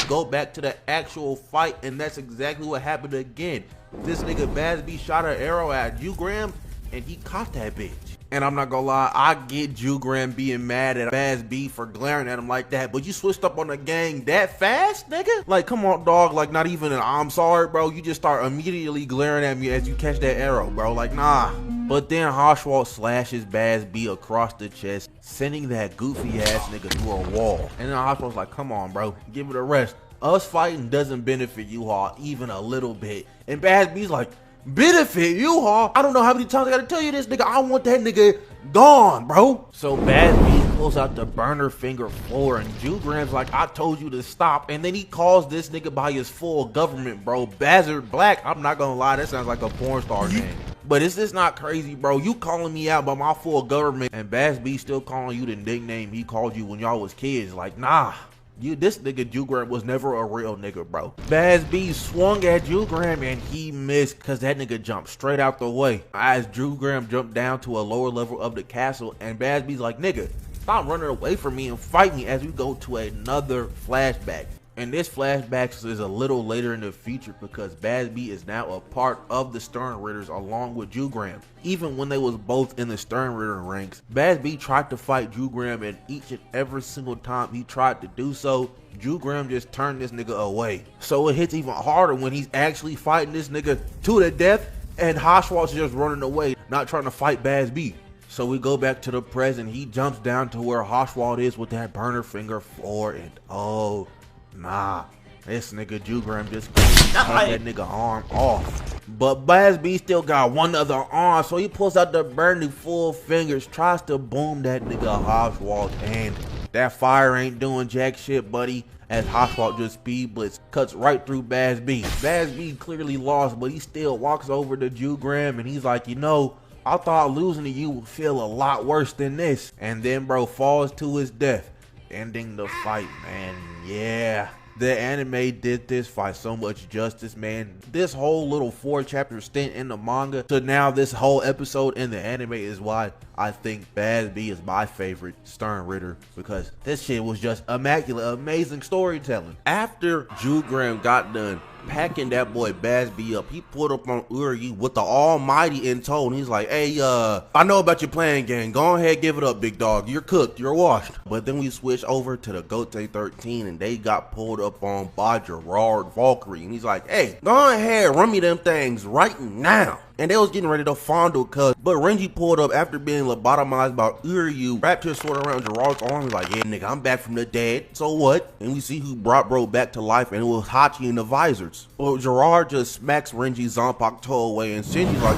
Go back to the actual fight, and that's exactly what happened again. This nigga Bazz-B shot an arrow at Jugram, and he caught that bitch. And I'm not gonna lie, I get Jugram being mad at Bazz-B for glaring at him like that, but you switched up on the gang that fast, nigga? Like, come on, dog, like, not even an I'm sorry, bro. You just start immediately glaring at me as you catch that arrow, bro. Like, nah. But then Haschwalth slashes Bazz-B across the chest, sending that goofy ass nigga through a wall. And then Haschwalth's like, come on, bro, give it a rest. Us fighting doesn't benefit Yhwach even a little bit. And Bazz-B's like, benefit Yhwach? I don't know how many times I gotta tell you this, nigga. I want that nigga gone, bro. So Bazz-B pulls out the burner finger floor, and Jugram's like, I told you to stop. And then he calls this nigga by his full government, bro. Bazard Black. I'm not gonna lie, that sounds like a porn star name. But is this not crazy, bro? You calling me out by my full government, and Bazz-B still calling you the nickname he called you when y'all was kids. Like, nah. This nigga Jugram was never a real nigga, bro. Bazz-B swung at Jugram and he missed because that nigga jumped straight out the way. As Jugram jumped down to a lower level of the castle, and Bazz-B's like, nigga, stop running away from me and fight me, as we go to another flashback. And this flashback is a little later in the future because Bazz-B is now a part of the Stern Ritters along with Jugram. Even when they was both in the Stern Ritter ranks, Bazz-B tried to fight Jugram, and each and every single time he tried to do so, Jugram just turned this nigga away. So it hits even harder when he's actually fighting this nigga to the death and Haschwalth is just running away, not trying to fight Bazz-B. So we go back to the present. He jumps down to where Haschwalth is with that burner finger forward, and oh, nah, this nigga Jugram just cut that nigga arm off. But Bazz-B still got one other arm, so he pulls out the burning full fingers, tries to boom that nigga Haschwalth, and that fire ain't doing jack shit, buddy, as Haschwalth just speed blitz cuts right through Bazz-B. Bazz-B clearly lost, but he still walks over to Jugram and he's like, you know, I thought losing to you would feel a lot worse than this. And then bro falls to his death, ending the fight, man. Yeah, the anime did this fight so much justice, man. This whole little 4-chapter stint in the manga to now this whole episode in the anime is why I think Bazz-B is my favorite Stern Ritter, because this shit was just immaculate, amazing storytelling. After Jugram got done packing that boy Bazz-B up, he pulled up on Uryu with the almighty in tow, and he's like, hey, I know about your playing game. Go ahead, give it up, big dog. You're cooked, you're washed. But then we switched over to the Gote 13, and they got pulled up on by Gerard Valkyrie, and he's like, hey, go ahead, run me them things right now. And they was getting ready to fondle cuz, but Renji pulled up after being lobotomized by Uryu, wrapped his sword around Gerard's arm. He's like, yeah, nigga, I'm back from the dead, so what? And we see who brought bro back to life, and it was Hachi and the Visors. Well, Gerard just smacks Renji's Zanpakuto toe away, and Shinji's like,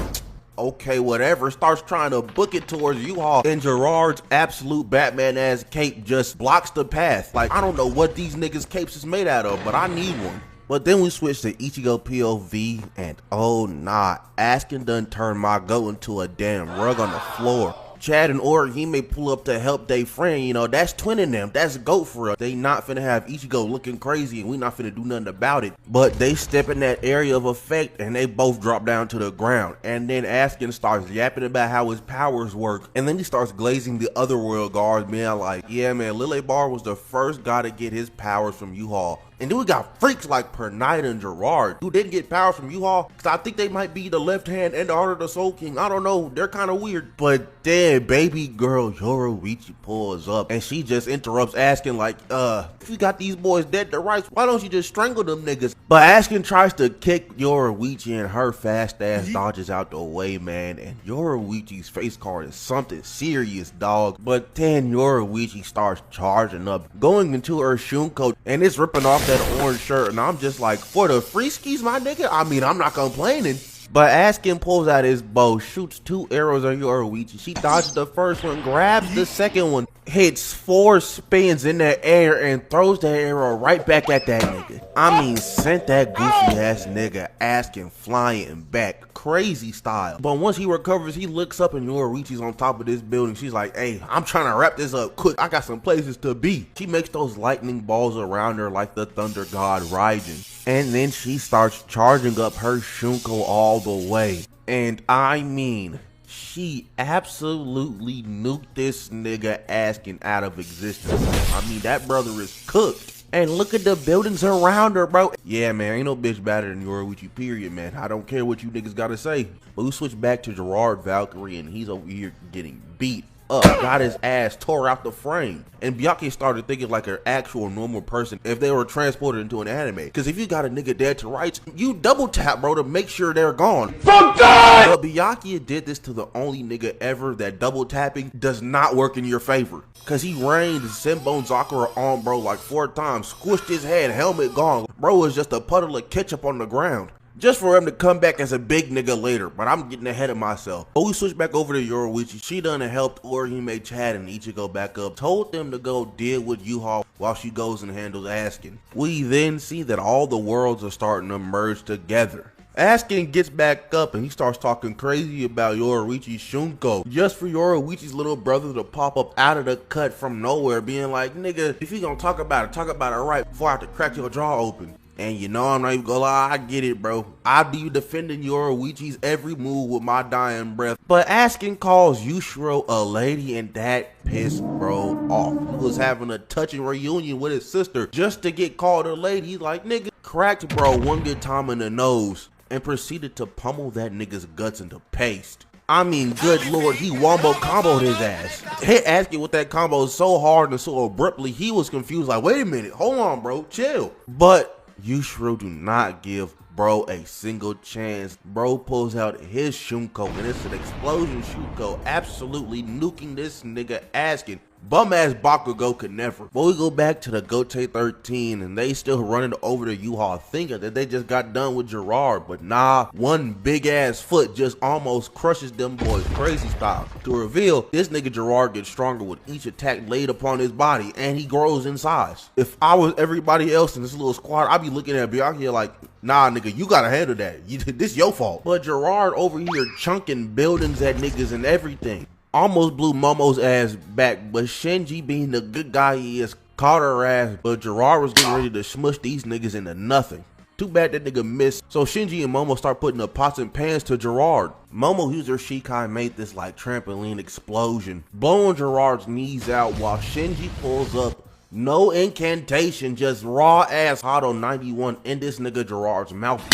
okay, whatever, starts trying to book it towards Yhwach, and Gerard's absolute Batman ass cape just blocks the path. Like, I don't know what these niggas' capes is made out of, but I need one. But then we switch to Ichigo POV, and oh nah, Askin done turned my goat into a damn rug on the floor. Chad and Orihime pull up to help their friend, you know, that's twinning them, that's GOAT for us. They not finna have Ichigo looking crazy and we not finna do nothing about it. But they step in that area of effect and they both drop down to the ground. And then Askin starts yapping about how his powers work. And then he starts glazing the other world guards, being like, yeah man, Lille Barro was the first guy to get his powers from Yhwach. And then we got freaks like Pernida and Gerard, who didn't get powers from Yhwach, because I think they might be the left hand and the heart of the Soul King. I don't know, they're kind of weird. But then baby girl Yoruichi pulls up, and she just interrupts Askin like, if you got these boys dead to rights, why don't you just strangle them niggas? But Askin tries to kick Yoruichi, and her fast ass dodges out the way, man. And Yoruichi's face card is something serious, dog. But then Yoruichi starts charging up, going into her Shunko, and it's ripping off that orange shirt, and I'm just like, for the free skis, my nigga? I mean, I'm not complaining. But Askin pulls out his bow, shoots 2 arrows on Yoruichi. She dodges the first one, grabs the second one, hits 4 spins in the air, and throws the arrow right back at that nigga. I mean, sent that goofy ass nigga Askin flying back, crazy style. But once he recovers, he looks up and Yoruichi's on top of this building. She's like, hey, I'm trying to wrap this up quick. I got some places to be. She makes those lightning balls around her like the thunder god Raiden. And then she starts charging up her Shunko all the way. And I mean, she absolutely nuked this nigga Askin out of existence. I mean, that brother is cooked. And look at the buildings around her, bro. Yeah, man, ain't no bitch better than Yoruichi, period, man. I don't care what you niggas gotta say. But we switch back to Gerard Valkyrie, and he's over here getting beat up, got his ass tore out the frame. And Byakuya started thinking like an actual normal person if they were transported into an anime. Because if you got a nigga dead to rights, you double tap, bro, to make sure they're gone. Fuck that! But Byakuya did this to the only nigga ever that double tapping does not work in your favor. Because he rained Senbon Zakura on bro like 4 times, squished his head, helmet gone. Bro was just a puddle of ketchup on the ground. Just for him to come back as a big nigga later, but I'm getting ahead of myself. But we switch back over to Yoruichi. She done helped Orihime, Chad, and Ichigo back up, told them to go deal with Yhwach while she goes and handles Askin. We then see that all the worlds are starting to merge together. Askin gets back up and he starts talking crazy about Yoruichi Shunko, just for Yoruichi's little brother to pop up out of the cut from nowhere, being like, nigga, if you gonna talk about it right before I have to crack your jaw open. And you know, I'm not even gonna lie, I get it, bro. I be defending Yoruichi's every move with my dying breath. But Askin calls Jushiro a lady, and that pissed bro off. He was having a touching reunion with his sister just to get called a lady. He's like, nigga, cracked bro one good time in the nose and proceeded to pummel that nigga's guts into paste. I mean, good lord, he wombo comboed his ass. Hit Askin with that combo so hard and so abruptly, he was confused, like, wait a minute, hold on, bro, chill. But Jushiro do not give bro a single chance. Bro pulls out his Shunko, and it's an explosion Shunko, absolutely nuking this nigga Askin. Bum ass Bakugo could never. But we go back to the Gote 13 and they still running over to Yhwach thinking that they just got done with Gerard, but nah, one big ass foot just almost crushes them boys crazy style. To reveal, this nigga Gerard gets stronger with each attack laid upon his body, and he grows in size. If I was everybody else in this little squad, I'd be looking at Byakuya like, nah nigga, you gotta handle that. This your fault. But Gerard over here chunking buildings at niggas and everything. Almost blew Momo's ass back, but Shinji, being the good guy he is, caught her ass, but Gerard was getting ready to smush these niggas into nothing. Too bad that nigga missed, so Shinji and Momo start putting the pots and pans to Gerard. Momo used her Shikai and made this like trampoline explosion, blowing Gerard's knees out while Shinji pulls up. No incantation, just raw ass Hado 91 in this nigga Gerard's mouth.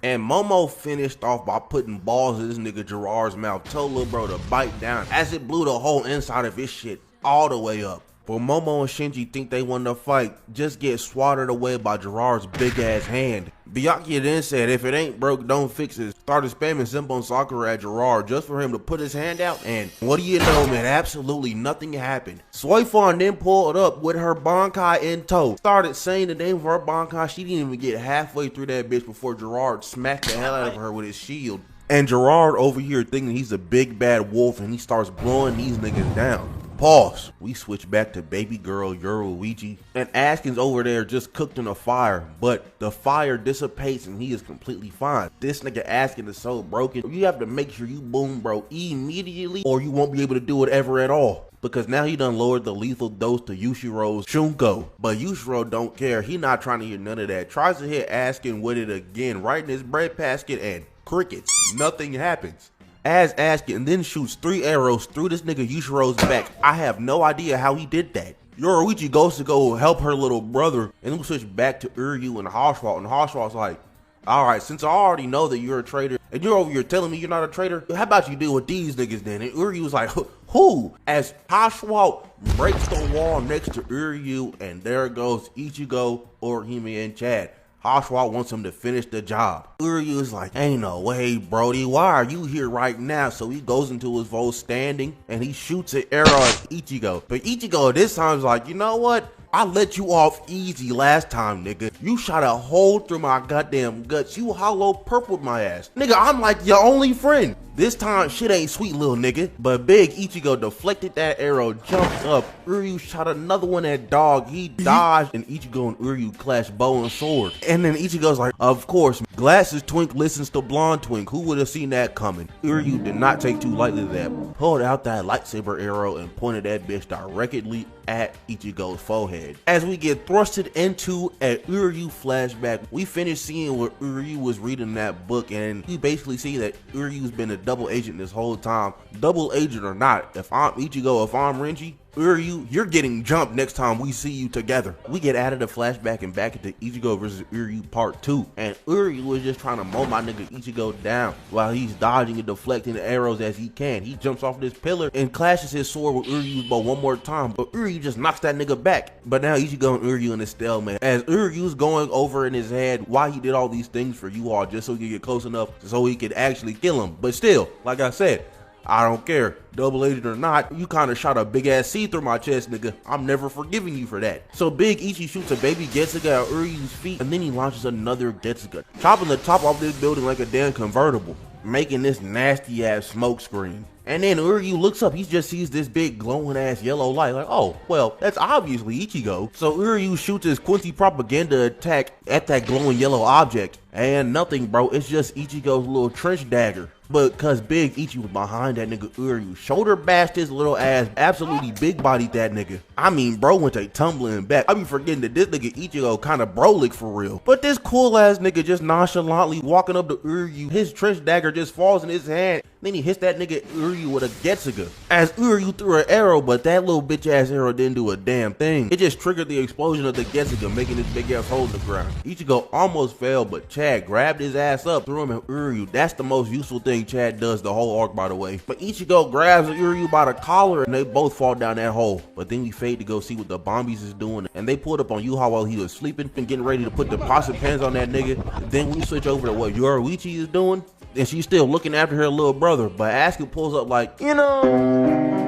And Momo finished off by putting balls in this nigga Gerard's mouth. Told little bro to bite down as it blew the whole inside of his shit all the way up. But Momo and Shinji think they won the fight, just get swatted away by Gerard's big ass hand. Byakuya then said, if it ain't broke, don't fix it. Started spamming Senpon Sakura at Gerard just for him to put his hand out, and what do you know, man, absolutely nothing happened. Soifon then pulled up with her Bankai in tow. Started saying the name of her Bankai. She didn't even get halfway through that bitch before Gerard smacked the hell out of her with his shield. And Gerard over here thinking he's a big bad wolf, and he starts blowing these niggas down. Pause. We switch back to baby girl Yoruichi, and Askin's over there just cooked in a fire, but the fire dissipates and he is completely fine. This nigga Askin is so broken. You have to make sure you boom bro immediately or you won't be able to do it ever at all. Because now he done lowered the lethal dose to Yushiro's Shunko. But Yushiro don't care. He not trying to hear none of that. Tries to hit Askin with it again right in his bread basket, and crickets. Nothing happens. As Askin then shoots 3 arrows through this nigga Yushiro's back. I have no idea how he did that. Yoruichi goes to go help her little brother, and we switch back to Uryu and Haschwalth, and Haschwalth's like, alright, since I already know that you're a traitor, and you're over here telling me you're not a traitor, how about you deal with these niggas then? And Uryu's like, who? As Haschwalth breaks the wall next to Uryu, and there goes Ichigo, Orihime, and Chad. Haschwalth wants him to finish the job. Uryu is like, ain't no way, Brody, why are you here right now? So he goes into his vote standing and he shoots an arrow at Ichigo. But Ichigo this time is like, you know what? I let you off easy last time, nigga. You shot a hole through my goddamn guts. You hollow purpled my ass. Nigga, I'm like your only friend. This time, shit ain't sweet, little nigga. But big Ichigo deflected that arrow, jumped up. Uryu shot another one at dog. He dodged, and Ichigo and Uryu clashed bow and sword. And then Ichigo's like, of course, glasses twink listens to blonde twink. Who would have seen that coming? Uryu did not take too lightly to that. Pulled out that lightsaber arrow and pointed that bitch directly at Ichigo's forehead. As we get thrusted into an Uryu flashback, we finish seeing where Uryu was reading that book, and we basically see that Uryu's been a double agent this whole time. Double agent or not, if I'm Ichigo, if I'm Renji, Uryu, you're getting jumped next time we see you together. We get out of the flashback and back into Ichigo versus Uryu part 2. And Uryu was just trying to mow my nigga Ichigo down while he's dodging and deflecting the arrows as he can. He jumps off this pillar and clashes his sword with Uryu's bow one more time, but Uryu just knocks that nigga back. But now Ichigo and Uryu in a stalemate as Uryu's going over in his head why he did all these things for you all just so he could get close enough so he could actually kill him. But still, like I said, I don't care, double agent or not, you kinda shot a big ass C through my chest, nigga. I'm never forgiving you for that. So big Ichi shoots a baby Getsuga at Uryu's feet, and then he launches another Getsuga, chopping the top off this building like a damn convertible, making this nasty ass smoke screen. And then Uryu looks up, he just sees this big glowing ass yellow light, like, oh, well, that's obviously Ichigo. So Uryu shoots his Quincy propaganda attack at that glowing yellow object. And nothing, bro, it's just Ichigo's little trench dagger. But cause Big Ichi was behind that nigga Uryu, shoulder bashed his little ass, absolutely big bodied that nigga. I mean, bro went a tumbling back. I be forgetting that this nigga Ichigo kinda brolic for real. But this cool ass nigga just nonchalantly walking up to Uryu, his trench dagger just falls in his hand. Then he hits that nigga Uryu with a Getsuga. As Uryu threw an arrow, but that little bitch ass arrow didn't do a damn thing. It just triggered the explosion of the Getsuga, making this big ass hole in the ground. Ichigo almost fell, but Chad grabbed his ass up, threw him at Uryu. That's the most useful thing Chad does the whole arc, by the way. But Ichigo grabs Uryu by the collar and they both fall down that hole. But then we fade to go see what the Bombies is doing. And they pulled up on Yhwach while he was sleeping and getting ready to put the possum pants on that nigga. Then we switch over to what Yoruichi is doing. And she's still looking after her little brother. But Askin pulls up like, you know,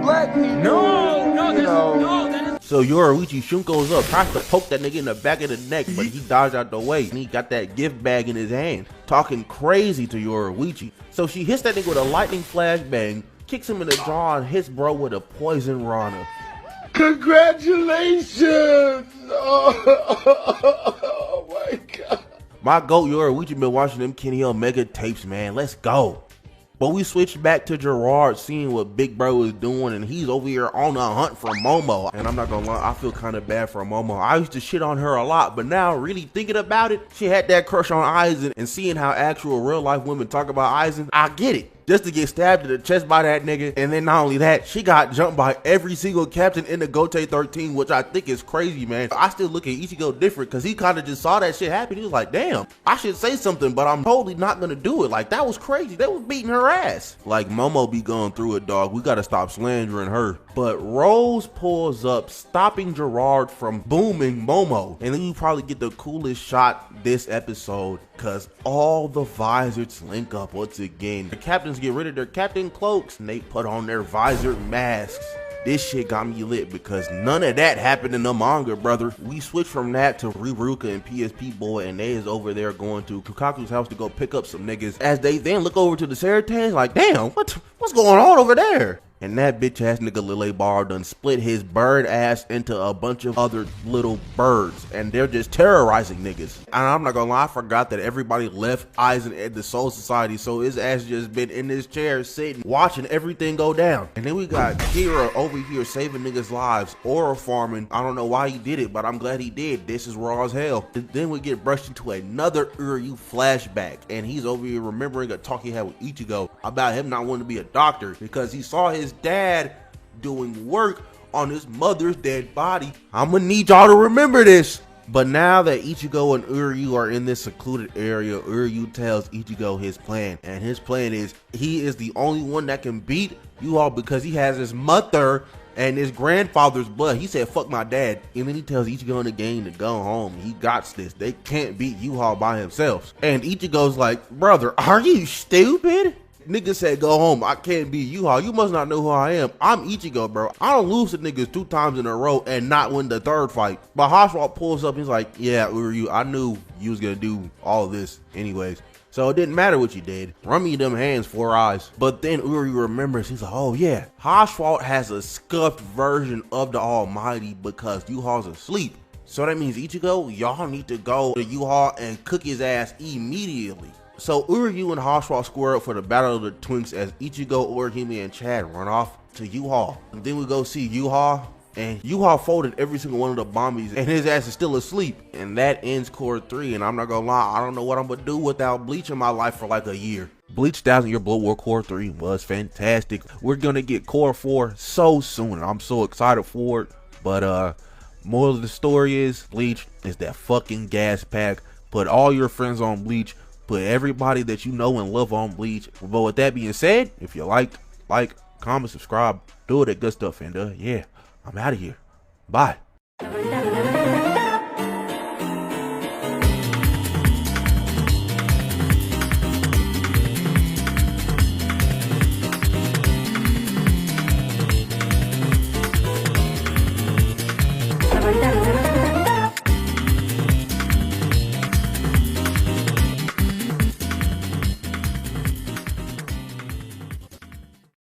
black people. No. So Yoruichi Shunko's up, tries to poke that nigga in the back of the neck, but he dodged out the way. And he got that gift bag in his hand, talking crazy to Yoruichi. So she hits that nigga with a lightning flashbang, kicks him in the jaw, and hits bro with a poison Rana. Congratulations! Oh my god. My goat Yoruichi been watching them Kenny Omega tapes, man. Let's go. But we switched back to Gerard seeing what Big Bro is doing, and he's over here on a hunt for Momo. And I'm not gonna lie, I feel kind of bad for Momo. I used to shit on her a lot, but now really thinking about it, she had that crush on Aizen, and seeing how actual real life women talk about Aizen, I get it. Just to get stabbed in the chest by that nigga, and then not only that, she got jumped by every single captain in the Gote 13, which I think is crazy, man. I still look at Ichigo different, because he kind of just saw that shit happen. He was like, damn, I should say something, but I'm totally not gonna do it. Like, that was crazy. They was beating her ass. Like, Momo be going through it, dog. We gotta stop slandering her. But Rose pulls up, stopping Gerard from booming Momo. And then you probably get the coolest shot this episode, because all the Visoreds link up once again. The captains get rid of their captain cloaks and they put on their visored masks. This shit got me lit because none of that happened in the manga, brother. We switch from that to Riruka and PSP Boy, and they is over there going to Kukaku's house to go pick up some niggas. As they then look over to the Saratans like, damn, what's going on over there? And that bitch ass nigga Lille Barro done split his bird ass into a bunch of other little birds, and they're just terrorizing niggas. And I'm not gonna lie, I forgot that everybody left Aizen at the Soul Society, so his ass just been in this chair sitting, watching everything go down. And then we got Kira over here saving niggas' lives, aura farming. I don't know why he did it, but I'm glad he did. This is raw as hell. And then we get brushed into another Uryu flashback, and he's over here remembering a talk he had with Ichigo about him not wanting to be a doctor because he saw his dad doing work on his mother's dead body. I'm gonna need y'all to remember this. But now that Ichigo and Uryu are in this secluded area, Uryu tells Ichigo his plan, and his plan is he is the only one that can beat Yhwach because he has his mother and his grandfather's blood. He said, fuck my dad. And then he tells Ichigo in the game to go home. He got this. They can't beat Yhwach by himself. And Ichigo's like, brother, are you stupid? Nigga said go home. I can't beat Yhwach. You must not know who I am. I'm Ichigo, bro. I don't lose to niggas 2 times in a row and not win the 3rd fight. But Haschwalth pulls up. He's like, yeah, Uryu, I knew you was gonna do all of this anyways. So it didn't matter what you did. Run me them hands, 4 eyes. But then Uryu remembers. He's like, oh yeah, Haschwalth has a scuffed version of the Almighty because Yhwach's asleep. So that means Ichigo, y'all need to go to Yhwach and cook his ass immediately. So Uryu and Haschwalth square up for the Battle of the Twinks as Ichigo, Orihime, and Chad run off to Yhwach. And then we go see Yhwach, and Yhwach folded every single one of the Bombies, and his ass is still asleep. And that ends Cour 3, and I'm not gonna lie, I don't know what I'm gonna do without Bleach in my life for like a year. Bleach 1000 Year Blood War Cour 3 was fantastic. We're gonna get Cour 4 so soon, and I'm so excited for it. But moral of the story is, Bleach is that fucking gas pack. Put all your friends on Bleach. Put everybody that you know and love on Bleach. But with that being said, if you like, comment, subscribe, do it at good stuff, and yeah, I'm out of here. Bye. La verdad.